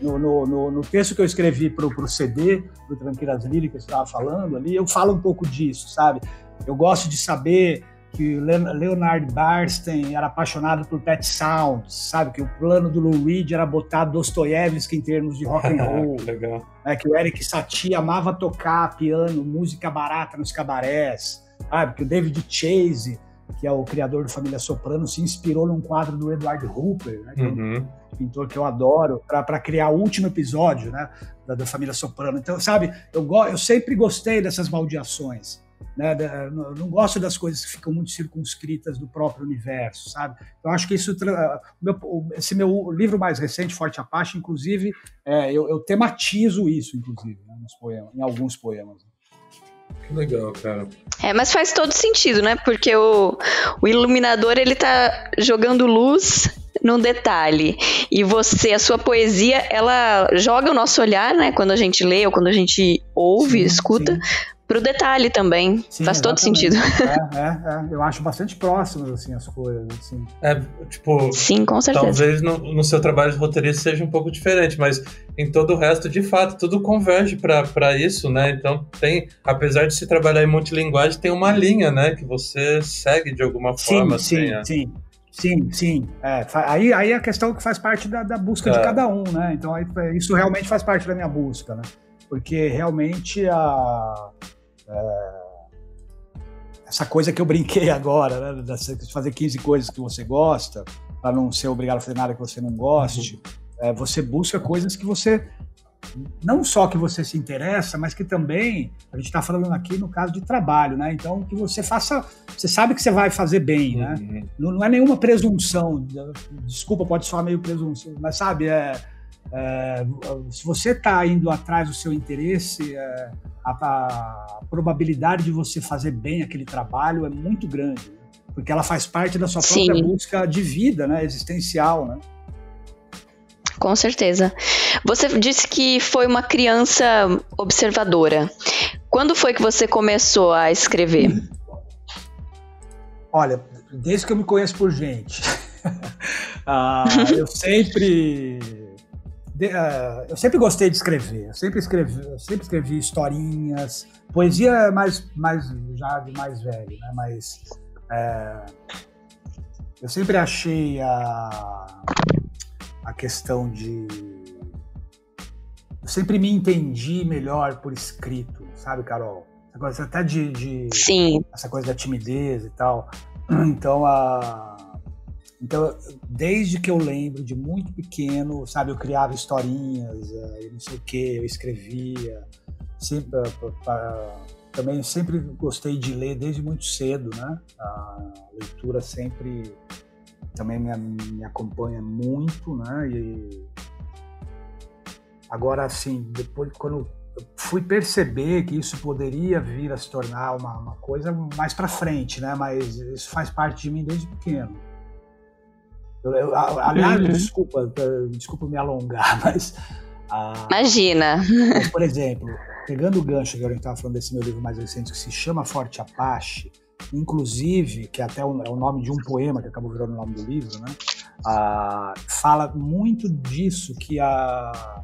No texto que eu escrevi para o CD, do Tranqueiras Líricas, que você estava falando ali, eu falo um pouco disso, sabe? Eu gosto de saber que Leonard Bernstein era apaixonado por Pet Sounds, sabe? Que o plano do Lou Reed era botar Dostoiévski em termos de rock and roll. Legal. Né? Que o Eric Satie amava tocar piano, música barata nos cabarés, sabe? Que o David Chase, que é o criador do Família Soprano, se inspirou num quadro do Edward Hooper, né? Que é um pintor que eu adoro, para criar o último episódio, né? da Família Soprano. Então, sabe, eu sempre gostei dessas baldeações. Né? Não gosto das coisas que ficam muito circunscritas do próprio universo, sabe? Eu acho que isso, esse meu livro mais recente, Forte Apache, inclusive, eu tematizo isso, inclusive, né? Nos poemas, em alguns poemas. Que legal, cara. Mas faz todo sentido, né? Porque o iluminador, ele tá jogando luz num detalhe. E a sua poesia, ela joga o nosso olhar, né? Quando a gente lê ou quando a gente ouve, escuta, pro detalhe também. Sim, faz todo sentido. Eu acho bastante próximas, assim, as coisas, assim. Sim, com certeza. Talvez no seu trabalho de roteirista seja um pouco diferente, mas em todo o resto, de fato, tudo converge para isso, né? Então apesar de se trabalhar em multilinguagem, tem uma linha, né? Que você segue de alguma forma. Sim. Aí a questão que faz parte da busca de cada um, né? Então isso realmente faz parte da minha busca, né? Porque realmente essa coisa que eu brinquei agora, né? De fazer 15 coisas que você gosta, para não ser obrigado a fazer nada que você não goste, você busca coisas que você, não só que você se interessa, mas que também, a gente está falando aqui no caso de trabalho, né? Então, que você faça, você sabe que você vai fazer bem, né? Não é nenhuma presunção, desculpa, pode soar meio presunção, mas sabe, se você está indo atrás do seu interesse, a probabilidade de você fazer bem aquele trabalho é muito grande, né? Porque ela faz parte da sua própria busca de vida, né? Existencial, né? Com certeza. Você disse que foi uma criança observadora. Quando foi que você começou a escrever? Olha, desde que eu me conheço por gente. Eu sempre gostei de escrever. Eu sempre escrevi historinhas. Poesia mais já de mais velho, né? Mas eu sempre achei a questão de... Eu sempre me entendi melhor por escrito, sabe, Carol? Essa coisa até Sim. Essa coisa da timidez e tal. Então, desde que eu lembro, de muito pequeno, sabe, eu criava historinhas, não sei o que, eu escrevia. Também sempre gostei de ler desde muito cedo, né? A leitura sempre... também me acompanha muito, né? E agora, assim, depois, quando eu fui perceber que isso poderia vir a se tornar uma coisa mais para frente, né? Mas isso faz parte de mim desde pequeno. Aliás, desculpa me alongar, mas... Imagina! Mas, por exemplo, pegando o gancho que a gente estava falando desse meu livro mais recente, que se chama Forte Apache, inclusive, que até é o nome de um poema que acabou virando o nome do livro, né? Fala muito disso, que a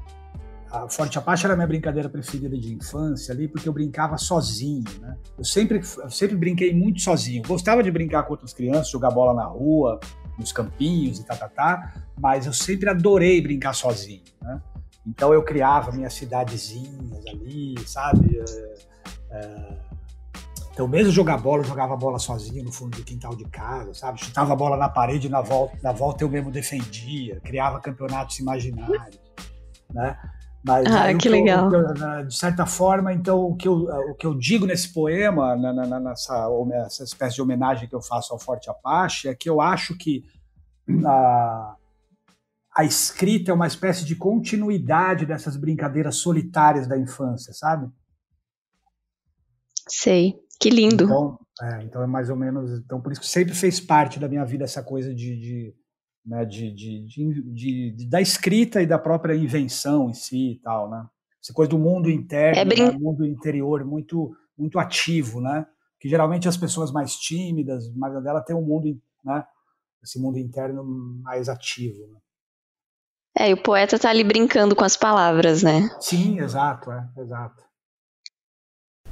Forte Apache era a minha brincadeira preferida de infância ali, porque eu brincava sozinho, né? Eu sempre brinquei muito sozinho. Gostava de brincar com outras crianças, jogar bola na rua, nos campinhos e mas eu sempre adorei brincar sozinho, né? Então eu criava minhas cidadezinhas ali, sabe? Então, mesmo jogar bola, eu jogava a bola sozinho no fundo do quintal de casa, sabe? Chutava a bola na parede e na volta eu mesmo defendia, criava campeonatos imaginários, né? Mas que legal. De certa forma, então, o que eu digo nesse poema, nessa espécie de homenagem que eu faço ao Forte Apache, é que eu acho que a escrita é uma espécie de continuidade dessas brincadeiras solitárias da infância, sabe? Sei. Que lindo. Então é mais ou menos... Então, por isso que sempre fez parte da minha vida essa coisa da escrita e da própria invenção em si e tal, né? Essa coisa do mundo interno, né? Mundo interior muito, muito ativo, né? Que geralmente as pessoas mais tímidas, mas a dela tem um mundo né? Esse mundo interno mais ativo. Né? E o poeta tá ali brincando com as palavras, né? Sim, exato, exato.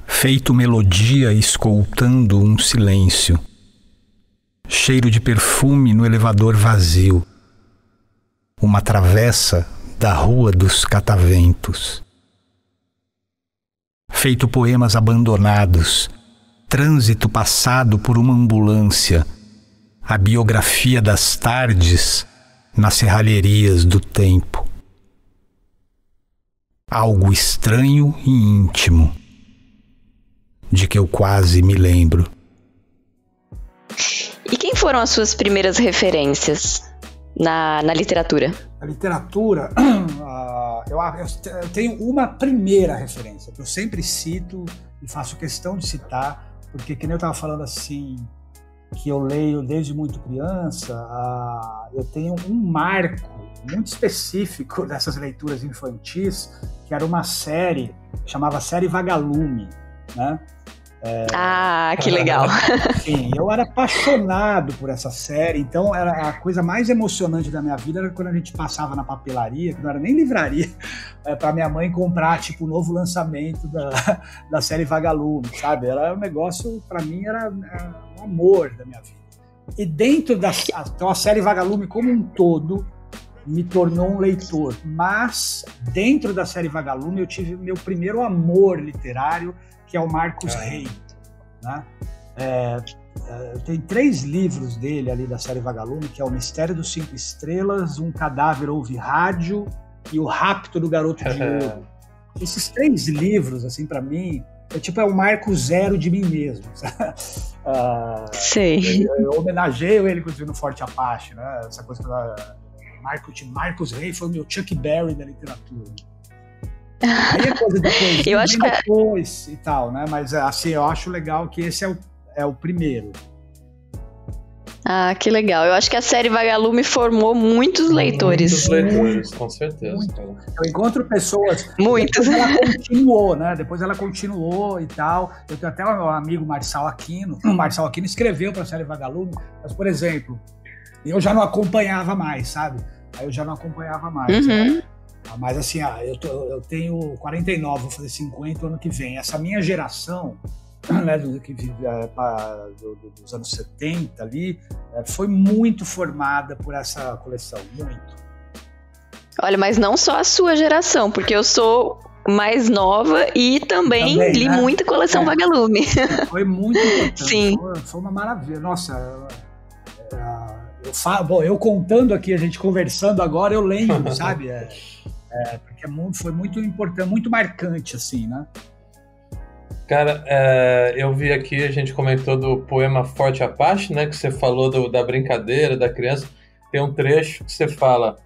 Feito melodia escoltando um silêncio. Cheiro de perfume no elevador vazio. Uma travessa da Rua dos Cataventos. Feito poemas abandonados. Trânsito passado por uma ambulância. A biografia das tardes nas serralherias do tempo. Algo estranho e íntimo, de que eu quase me lembro. E quem foram as suas primeiras referências na literatura? A literatura, eu tenho uma primeira referência, que eu sempre cito e faço questão de citar, porque, que nem eu estava falando assim, que eu leio desde muito criança, eu tenho um marco muito específico dessas leituras infantis, que era uma série, chamava Série Vagalume, né? Que legal. Sim, eu era apaixonado por essa série, então era a coisa mais emocionante da minha vida era quando a gente passava na papelaria, que não era nem livraria, para minha mãe comprar tipo o novo lançamento da série Vagalume, sabe? Era um negócio, para mim, era um amor da minha vida. E dentro então a série Vagalume como um todo me tornou um leitor, mas dentro da série Vagalume eu tive meu primeiro amor literário, que é o Marcos Rey, né? Tem 3 livros dele ali da série Vagalume, que é O Mistério dos 5 Estrelas, Um Cadáver Ouve Rádio e O Rapto do Garoto de Ouro. Esses 3 livros, assim, para mim, é o marco zero de mim mesmo. Sei. Eu homenageio ele, inclusive, no Forte Apache, né? Essa coisa Marcos Rey foi o meu Chuck Berry da literatura. Aí é coisa depois, eu acho depois e tal, né? Mas assim, eu acho legal que esse é o primeiro. Que legal. Eu acho que a série Vagalume formou muitos leitores. Muitos leitores, com certeza. Eu encontro pessoas... Muitos. Depois ela continuou, né? Depois ela continuou e tal. Eu tenho até um amigo, Marçal Aquino. O Marçal Aquino escreveu para a série Vagalume, mas, por exemplo, eu já não acompanhava mais, sabe? Aí eu já não acompanhava mais. Uhum. Mas assim, eu tenho 49, vou fazer 50 ano que vem. Essa minha geração, né, dos anos 70 ali, foi muito formada por essa coleção, muito. Olha, mas não só a sua geração, porque eu sou mais nova e também li, né, muita coleção Vagalume. Foi muito importante. Sim. Foi uma maravilha. Nossa, eu contando aqui, a gente conversando agora, eu lembro, sabe? Porque foi muito importante, muito marcante, assim, né? Cara, eu vi aqui, a gente comentou do poema Forte Apache, né? Que você falou da brincadeira, da criança. Tem um trecho que você fala: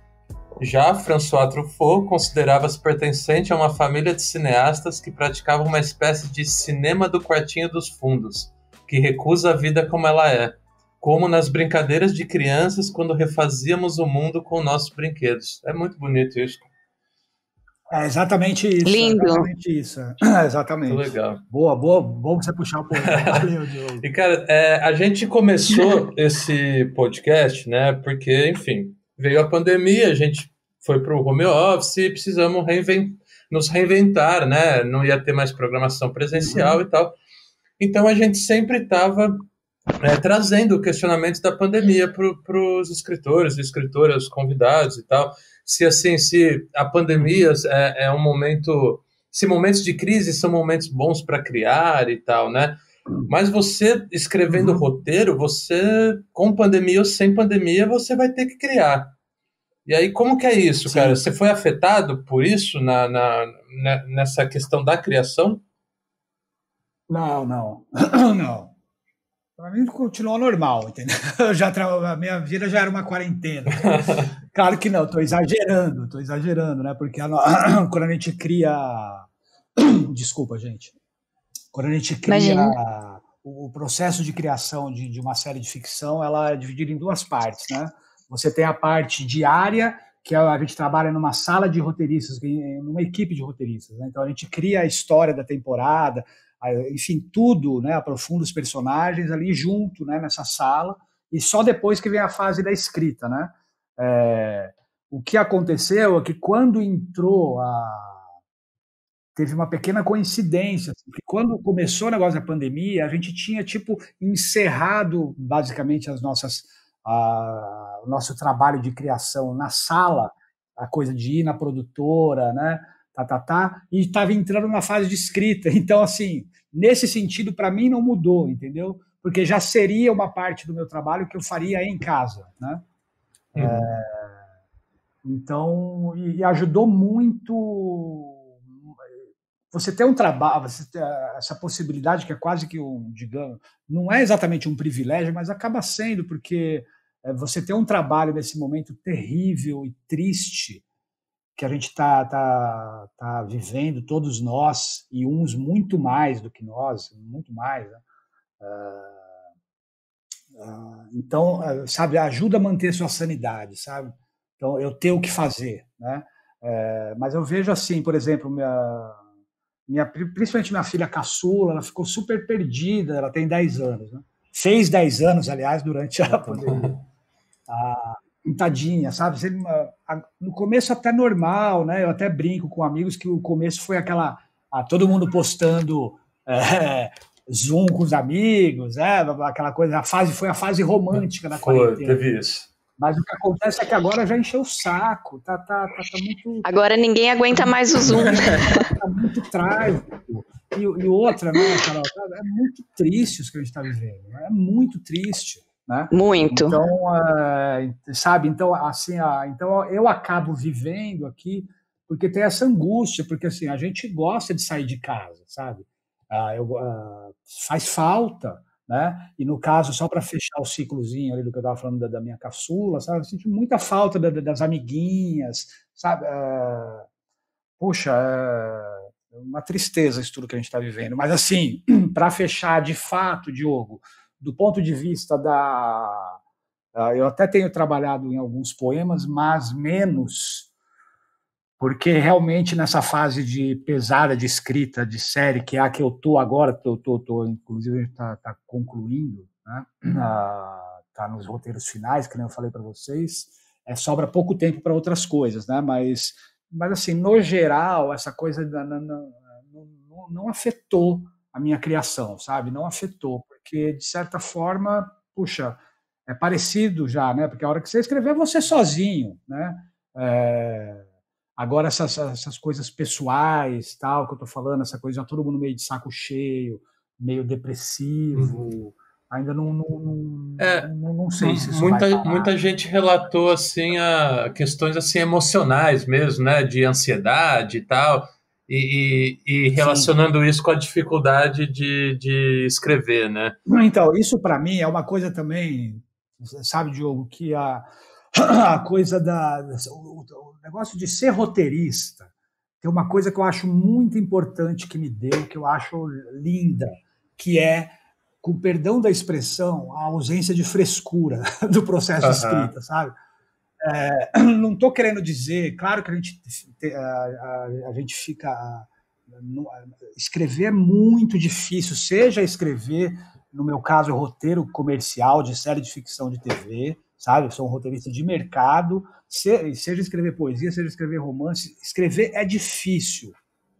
já François Truffaut considerava-se pertencente a uma família de cineastas que praticavam uma espécie de cinema do quartinho dos fundos, que recusa a vida como ela é, como nas brincadeiras de crianças quando refazíamos o mundo com nossos brinquedos. É muito bonito isso. É exatamente isso. Lindo. Exatamente isso. Exatamente. Muito legal. Boa. Bom você puxar o ponto. Valeu, Diogo. E, cara, a gente começou esse podcast, né? Porque, enfim, veio a pandemia, a gente foi para o home office e precisamos nos reinventar, né? Não ia ter mais programação presencial e tal. Então, a gente sempre estava trazendo questionamentos da pandemia para os escritores e escritoras convidados e tal. Se a pandemia é um momento... Se momentos de crise são momentos bons para criar e tal, né? Mas você, escrevendo roteiro, você, com pandemia ou sem pandemia, você vai ter que criar. E aí, como que é isso, Sim. cara? Você foi afetado por isso nessa questão da criação? Não. Para mim continuou normal, entendeu? A minha vida já era uma quarentena. Claro que não, estou exagerando, né? Porque quando a gente cria... Desculpa, gente. Quando a gente cria o processo de criação de uma série de ficção, ela é dividida em 2 partes, né? Você tem a parte diária, que a gente trabalha numa sala de roteiristas, numa equipe de roteiristas, né? Então a gente cria a história da temporada, enfim, tudo, né? Aprofunda os personagens ali junto, né? Nessa sala, e só depois que vem a fase da escrita, né? O que aconteceu é que quando entrou teve uma pequena coincidência, porque quando começou o negócio da pandemia, a gente tinha, tipo, encerrado, basicamente, o nosso trabalho de criação na sala, a coisa de ir na produtora, né, e estava entrando na fase de escrita. Então, assim, nesse sentido, para mim, não mudou, entendeu? Porque já seria uma parte do meu trabalho que eu faria em casa, né? Então, e ajudou muito você ter um trabalho, você ter essa possibilidade que é quase que digamos, não é exatamente um privilégio, mas acaba sendo, porque você ter um trabalho nesse momento terrível e triste que a gente está vivendo, todos nós, e uns muito mais do que nós, muito mais, né? Então, sabe, ajuda a manter sua sanidade, sabe? Então, eu tenho o que fazer, né? Mas eu vejo assim, por exemplo, principalmente minha filha caçula, ela ficou super perdida, ela tem 10 anos, né? Fez 10 anos, aliás, durante a pandemia. Tadinha, sabe? No começo até normal, né? Eu até brinco com amigos que o começo foi todo mundo postando Zoom com os amigos, aquela coisa, foi a fase romântica da quarentena. Teve isso. Mas o que acontece é que agora já encheu o saco, tá muito... Agora ninguém aguenta mais o Zoom. Tá muito trágico. E outra, né, Carol, é muito triste o que a gente está vivendo, né? É muito triste, né? Muito. Então, sabe, então, assim, então eu acabo vivendo aqui porque tem essa angústia, porque assim, a gente gosta de sair de casa, sabe? Faz falta, né? E no caso, só para fechar o ciclozinho ali do que eu estava falando da minha caçula, sabe? Eu sinto muita falta das amiguinhas, sabe? Puxa, é uma tristeza isso tudo que a gente está vivendo. Mas assim, para fechar de fato, Diogo, do ponto de vista eu até tenho trabalhado em alguns poemas, mas menos, porque realmente nessa fase pesada de escrita, de série, que é a que eu estou agora, que eu tô, inclusive a gente está concluindo, né? Tá nos roteiros finais, que nem eu falei para vocês, sobra pouco tempo para outras coisas, né? Mas assim, no geral, essa coisa não afetou a minha criação, sabe? Não afetou, porque de certa forma, puxa, é parecido já, né? Porque a hora que você escrever, você sozinho, né? Agora essas coisas pessoais, tal, que eu tô falando, essa coisa já todo mundo meio de saco cheio, meio depressivo, ainda não sei se isso muita gente relatou assim a questões assim emocionais mesmo, né, de ansiedade e tal, e relacionando isso com a dificuldade de escrever, né? Então, isso para mim é uma coisa também, sabe, Diogo, que a coisa o negócio de ser roteirista tem uma coisa que eu acho muito importante que me deu, que eu acho linda, que é, com perdão da expressão, a ausência de frescura do processo de escrita, sabe? Não estou querendo dizer, claro que a gente fica... Escrever é muito difícil, seja escrever, no meu caso, roteiro comercial de série de ficção de TV, sabe? Eu sou um roteirista de mercado, seja escrever poesia, seja escrever romance, escrever é difícil,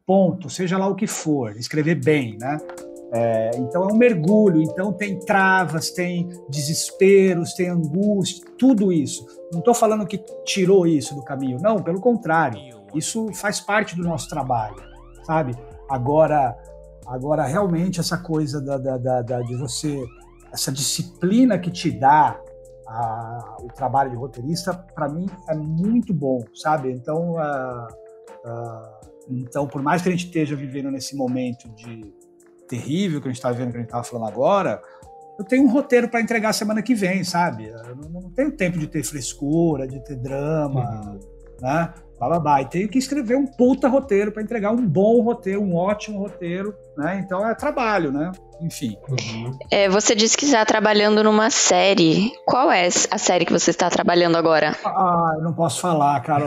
ponto, seja lá o que for, escrever bem, né? Então é um mergulho, então tem travas, tem desesperos, tem angústia, tudo isso. Não estou falando que tirou isso do caminho, não, pelo contrário, isso faz parte do nosso trabalho, sabe? Agora realmente essa coisa de você, essa disciplina que te dá o trabalho de roteirista, para mim é muito bom, sabe? Então, por mais que a gente esteja vivendo nesse momento terrível que a gente está vivendo, que a gente estava falando agora, eu tenho um roteiro para entregar semana que vem, sabe? Eu não tenho tempo de ter frescura, de ter drama, né? E tenho que escrever um puta roteiro para entregar um bom roteiro, um ótimo roteiro, né? Então é trabalho, né? Enfim. Você disse que está trabalhando numa série. Qual é a série que você está trabalhando agora? Eu não posso falar, Carol.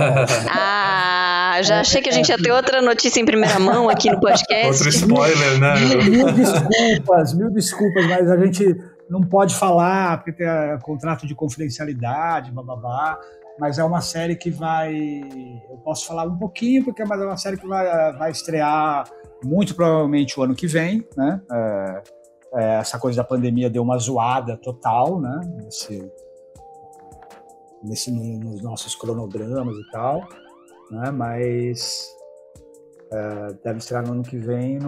Já achei que a gente ia ter outra notícia em primeira mão aqui no podcast. Outro spoiler, né? Mil desculpas, mas a gente não pode falar, porque tem contrato de confidencialidade, blá, mas é uma série que eu posso falar um pouquinho, porque é uma série que vai estrear muito provavelmente o ano que vem, né? Essa coisa da pandemia deu uma zoada total, né? Nos nossos cronogramas e tal, né? Mas deve estrear no ano que vem,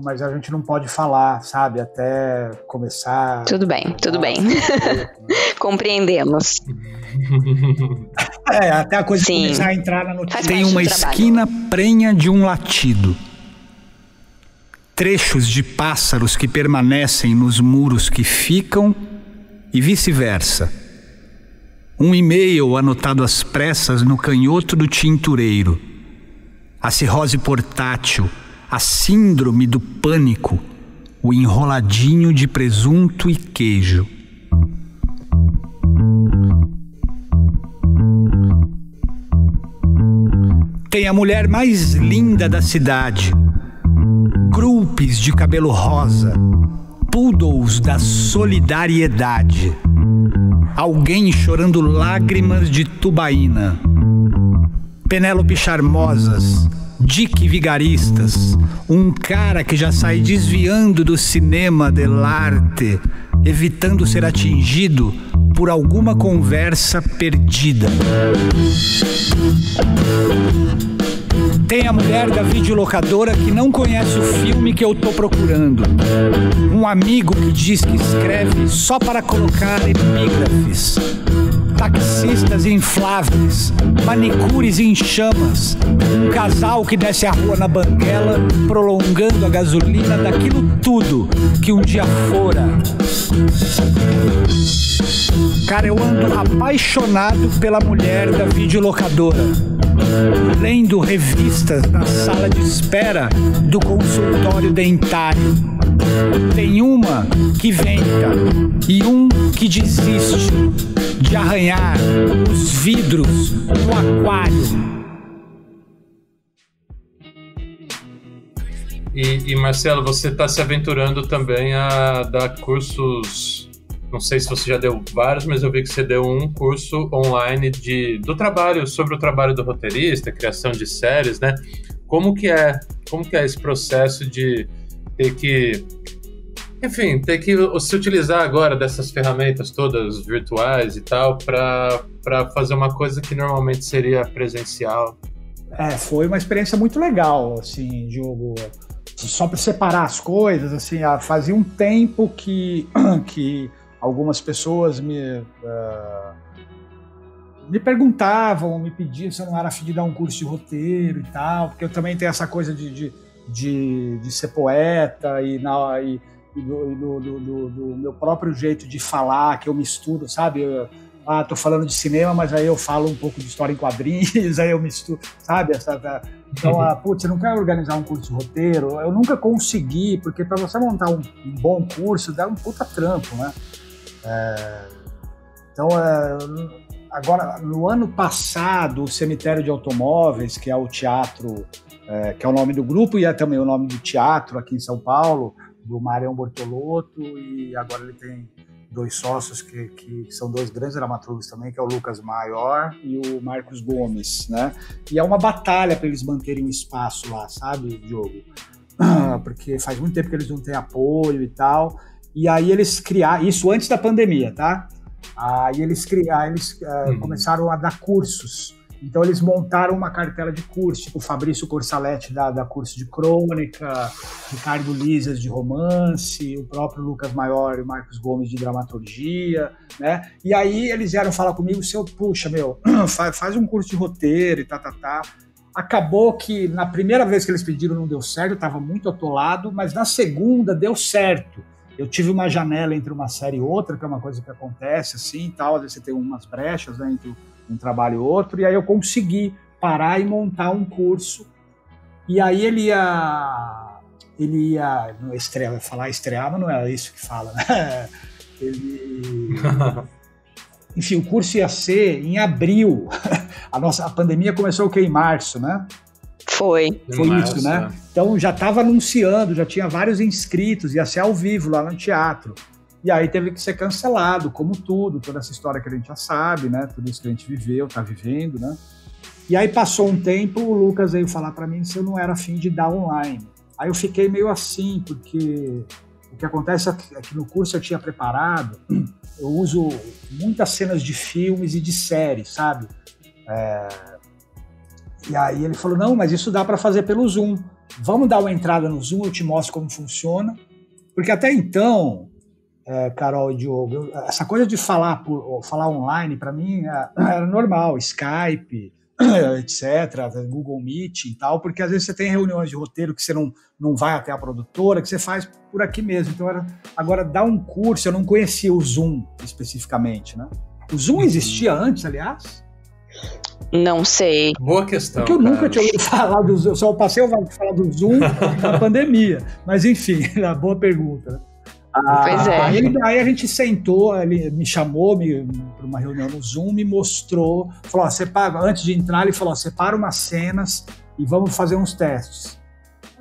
mas a gente não pode falar, sabe? Até começar... Tudo bem. Compreendemos. Até a coisa começar a entrar na notícia. Tem uma esquina prenha de um latido. Trechos de pássaros que permanecem nos muros que ficam e vice-versa. Um e-mail anotado às pressas no canhoto do tintureiro. A cirrose portátil, a síndrome do pânico, o enroladinho de presunto e queijo. Tem a mulher mais linda da cidade, grupos de cabelo rosa, poodles da solidariedade, alguém chorando lágrimas de tubaína, Penélope charmosas, Dick vigaristas, um cara que já sai desviando do cinema dell'arte, evitando ser atingido por alguma conversa perdida. Tem a mulher da videolocadora que não conhece o filme que eu tô procurando. Um amigo que diz que escreve só para colocar epígrafes. Taxistas infláveis, manicures em chamas, um casal que desce a rua na banguela, prolongando a gasolina daquilo tudo que um dia fora. Cara, eu ando apaixonado pela mulher da videolocadora, lendo revistas na sala de espera do consultório dentário. Tem uma que venta e um que desiste de arranhar os vidros do aquário. E Marcelo, você está se aventurando também a dar cursos, não sei se você já deu vários, mas eu vi que você deu um curso online sobre o trabalho do roteirista, criação de séries, né? Como que é esse processo de ter que se utilizar agora dessas ferramentas todas virtuais e tal para fazer uma coisa que normalmente seria presencial? Foi uma experiência muito legal, assim, Diogo. Só para separar as coisas, assim, fazia um tempo que algumas pessoas me perguntavam, me pediam se eu não era afim de dar um curso de roteiro e tal, porque eu também tenho essa coisa de ser poeta e do meu próprio jeito de falar, que eu misturo, sabe? Tô falando de cinema, mas aí eu falo um pouco de história em quadrinhos, aí eu misturo, sabe? Então, eu não quero organizar um curso de roteiro, eu nunca consegui, porque para você montar um bom curso, dá um puta trampo, né? Então, agora, no ano passado, o Cemitério de Automóveis, que é o teatro, que é o nome do grupo e é também o nome do teatro aqui em São Paulo, do Marião Bortolotto, e agora ele tem 2 sócios que são 2 grandes dramaturgos também, que é o Lucas Maior e o Marcos Gomes, né? E é uma batalha para eles manterem o espaço lá, sabe, Diogo? Porque faz muito tempo que eles não têm apoio e tal. E aí eles criaram, isso antes da pandemia, tá? Aí eles começaram a dar cursos. Então eles montaram uma cartela de cursos, tipo o Fabrício Corsaletti dá curso de crônica, Ricardo Lisas de romance, o próprio Lucas Maior e o Marcos Gomes de dramaturgia, né? E aí eles vieram falar comigo, faz um curso de roteiro e tá. Acabou que na primeira vez que eles pediram não deu certo, eu estava muito atolado, mas na segunda deu certo. Eu tive uma janela entre uma série e outra, que é uma coisa que acontece assim e tal, às vezes você tem umas brechas, né, entre um trabalho e outro, e aí eu consegui parar e montar um curso. E aí ele ia não estrear, falar estrear, mas não é isso que fala, né? Enfim, o curso ia ser em abril. A pandemia começou em março, né? Foi isso, né? Então já estava anunciando, já tinha vários inscritos, ia ser ao vivo lá no teatro. E aí teve que ser cancelado, como tudo, toda essa história que a gente já sabe, né? Tudo isso que a gente viveu, tá vivendo, né? E aí passou um tempo, o Lucas veio falar para mim se eu não era afim de dar online. Aí eu fiquei meio assim, porque o que acontece é que no curso eu tinha preparado, eu uso muitas cenas de filmes e de séries, sabe? E aí ele falou, não, mas isso dá para fazer pelo Zoom. Vamos dar uma entrada no Zoom, eu te mostro como funciona. Porque até então, Carol e Diogo, essa coisa de falar online, para mim, era normal, Skype, etc., Google Meet e tal, porque às vezes você tem reuniões de roteiro que você não vai até a produtora, que você faz por aqui mesmo. Então, agora, dar um curso, eu não conhecia o Zoom especificamente, né? O Zoom existia antes, aliás? Não sei. Boa questão. Porque eu nunca tinha ouvido falar do Zoom, só passei a falar do Zoom na pandemia. Mas enfim, boa pergunta, né? Pois é. Aí a gente sentou, ele me chamou para uma reunião no Zoom, me mostrou, falou, antes de entrar, ele falou, separa umas cenas e vamos fazer uns testes.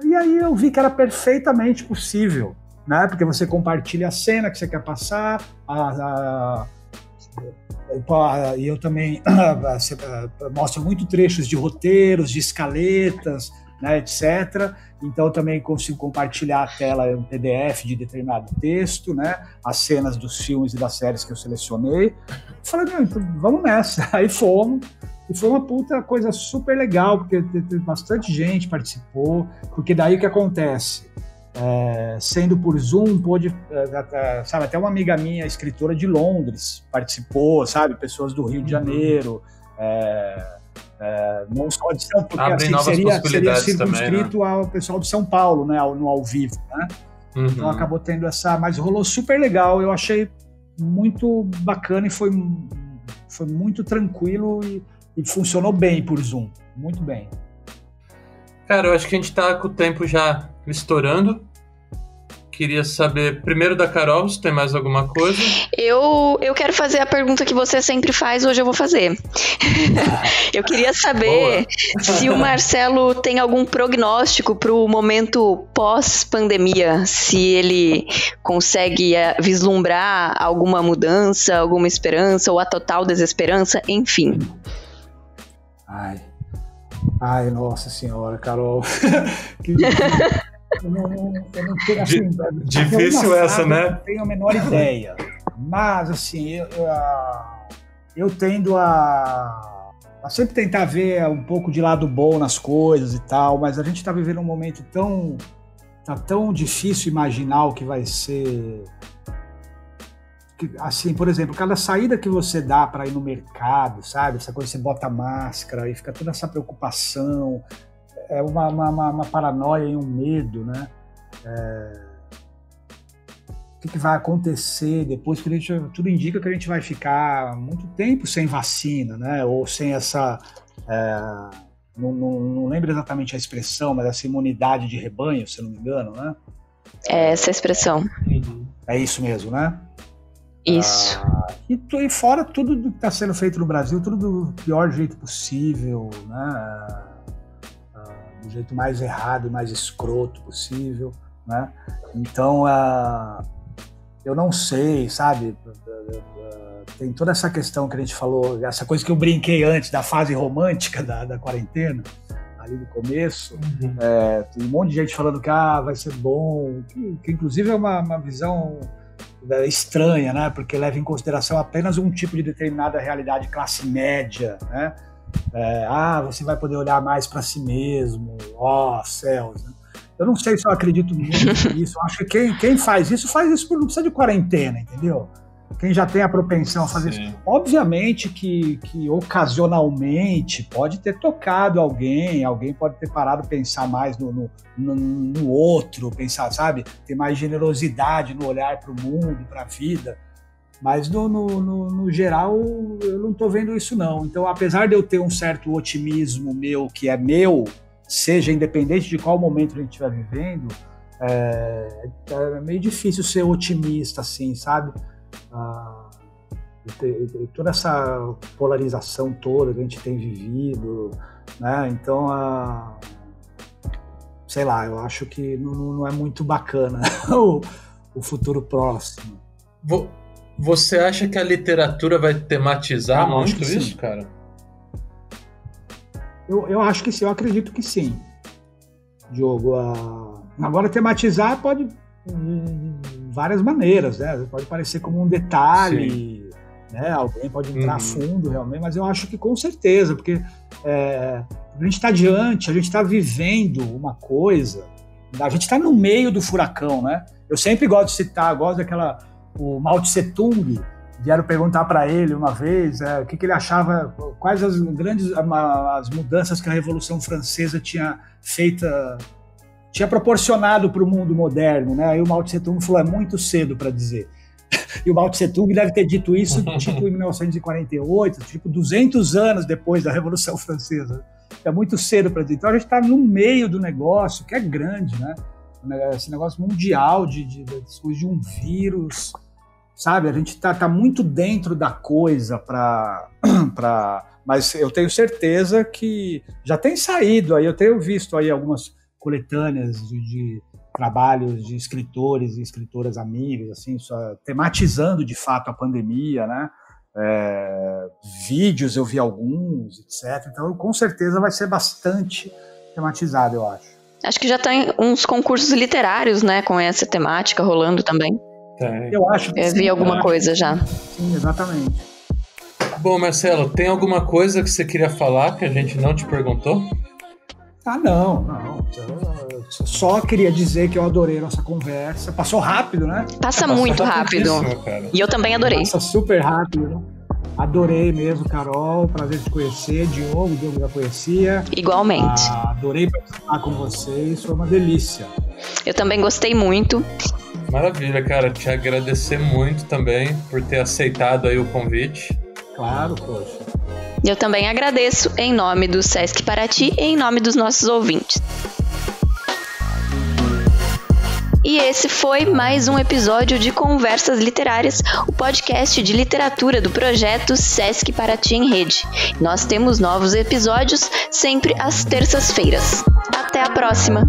E aí eu vi que era perfeitamente possível, né? Porque você compartilha a cena que você quer passar, e eu também mostro muito trechos de roteiros, de escaletas, né, etc. Então eu também consigo compartilhar a tela em PDF de determinado texto, né, as cenas dos filmes e das séries que eu selecionei. Falei, então, vamos nessa. Aí fomos. E foi uma puta coisa super legal, porque bastante gente participou, porque daí o que acontece? Sendo por Zoom, pôde, sabe, até uma amiga minha, escritora de Londres, participou, sabe, pessoas do Rio de Janeiro, não só de São Paulo, porque assim, seria circunscrito também, né? Ao pessoal de São Paulo, né, no ao vivo, né? Então acabou tendo mas rolou super legal, eu achei muito bacana e foi muito tranquilo e funcionou bem por Zoom, muito bem. Cara, eu acho que a gente tá com o tempo já estourando. Queria saber, primeiro da Carol, se tem mais alguma coisa. Eu quero fazer a pergunta que você sempre faz, hoje eu vou fazer. Eu queria saber se o Marcelo tem algum prognóstico para o momento pós-pandemia, se ele consegue vislumbrar alguma mudança, alguma esperança, ou a total desesperança, enfim. Ai, nossa senhora, Carol. Eu não tenho, assim, difícil essa, né? Não tenho a menor ideia. Mas, assim, eu tendo a sempre tentar ver um pouco de lado bom nas coisas e tal, mas a gente está vivendo um momento tão difícil imaginar o que vai ser. Assim, por exemplo, cada saída que você dá para ir no mercado, sabe? Essa coisa, você bota máscara e fica toda essa preocupação, uma paranoia e um medo, né? O que vai acontecer depois, que tudo indica que a gente vai ficar muito tempo sem vacina, né? Ou sem essa... não lembro exatamente a expressão, mas essa imunidade de rebanho, se não me engano, né? É essa expressão. É isso mesmo, né? Isso. E fora tudo que está sendo feito no Brasil, tudo do pior jeito possível, né? Do jeito mais errado e mais escroto possível, né? Então, eu não sei, sabe? Tem toda essa questão que a gente falou, essa coisa que eu brinquei antes da fase romântica da quarentena, ali no começo. Tem um monte de gente falando que vai ser bom, que inclusive é uma visão estranha, né? Porque leva em consideração apenas um tipo de determinada realidade classe média, né? Você vai poder olhar mais para si mesmo, céus, né? Eu não sei se eu acredito muito nisso. Eu acho que quem faz isso porque não precisa de quarentena, entendeu? Quem já tem a propensão a fazer isso. Obviamente que ocasionalmente pode ter tocado alguém pode ter parado a pensar mais no outro, pensar, sabe? Ter mais generosidade no olhar para o mundo, para a vida. Mas no geral eu não estou vendo isso não. Então, apesar de eu ter um certo otimismo meu, que é meu, seja independente de qual momento a gente estiver vivendo, é meio difícil ser otimista assim, sabe? Toda essa polarização toda que a gente tem vivido, né? Então, sei lá, eu acho que não é muito bacana o futuro próximo. Você acha que a literatura vai tematizar muito sim. isso, cara? Eu acho que sim, eu acredito que sim, Diogo. Agora, tematizar pode de várias maneiras, né? Pode parecer como um detalhe, né? Alguém pode entrar a fundo realmente, mas eu acho que com certeza, porque a gente está diante, a gente está vivendo uma coisa, a gente está no meio do furacão, né? Eu sempre gosto de citar, o Mao Tse Tung, vieram perguntar para ele uma vez o que ele achava, quais as mudanças que a Revolução Francesa tinha proporcionado para o mundo moderno, né? Aí o Mao Tse Tung falou, é muito cedo para dizer. E o Mao Tse Tung deve ter dito isso tipo em 1948, tipo 200 anos depois da Revolução Francesa. É muito cedo para dizer. Então a gente está no meio do negócio, que é grande, né? Esse negócio mundial de um vírus, sabe? A gente está muito dentro da coisa mas eu tenho certeza que já tem saído aí, eu tenho visto aí algumas coletâneas de trabalhos de escritores e escritoras amigas, assim, tematizando de fato a pandemia, né? Vídeos eu vi alguns, etc. Então, com certeza vai ser bastante tematizado, eu acho. Acho que já tem uns concursos literários, né, com essa temática rolando também. Eu acho que eu vi alguma coisa já. Sim, exatamente. Bom, Marcelo, tem alguma coisa que você queria falar que a gente não te perguntou? Não. Eu só queria dizer que eu adorei nossa conversa. Passou rápido, né? Passa muito rápido. E eu também adorei. Passa super rápido, né? Adorei mesmo, Carol. Prazer te conhecer. Diogo já conhecia. Igualmente. Adorei participar com vocês. Foi uma delícia. Eu também gostei muito. Maravilha, cara. Te agradecer muito também por ter aceitado aí o convite. Claro, poxa. Eu também agradeço em nome do Sesc Paraty e em nome dos nossos ouvintes. E esse foi mais um episódio de Conversas Literárias, o podcast de literatura do projeto Sesc Paraty em Rede. Nós temos novos episódios sempre às terças-feiras. Até a próxima!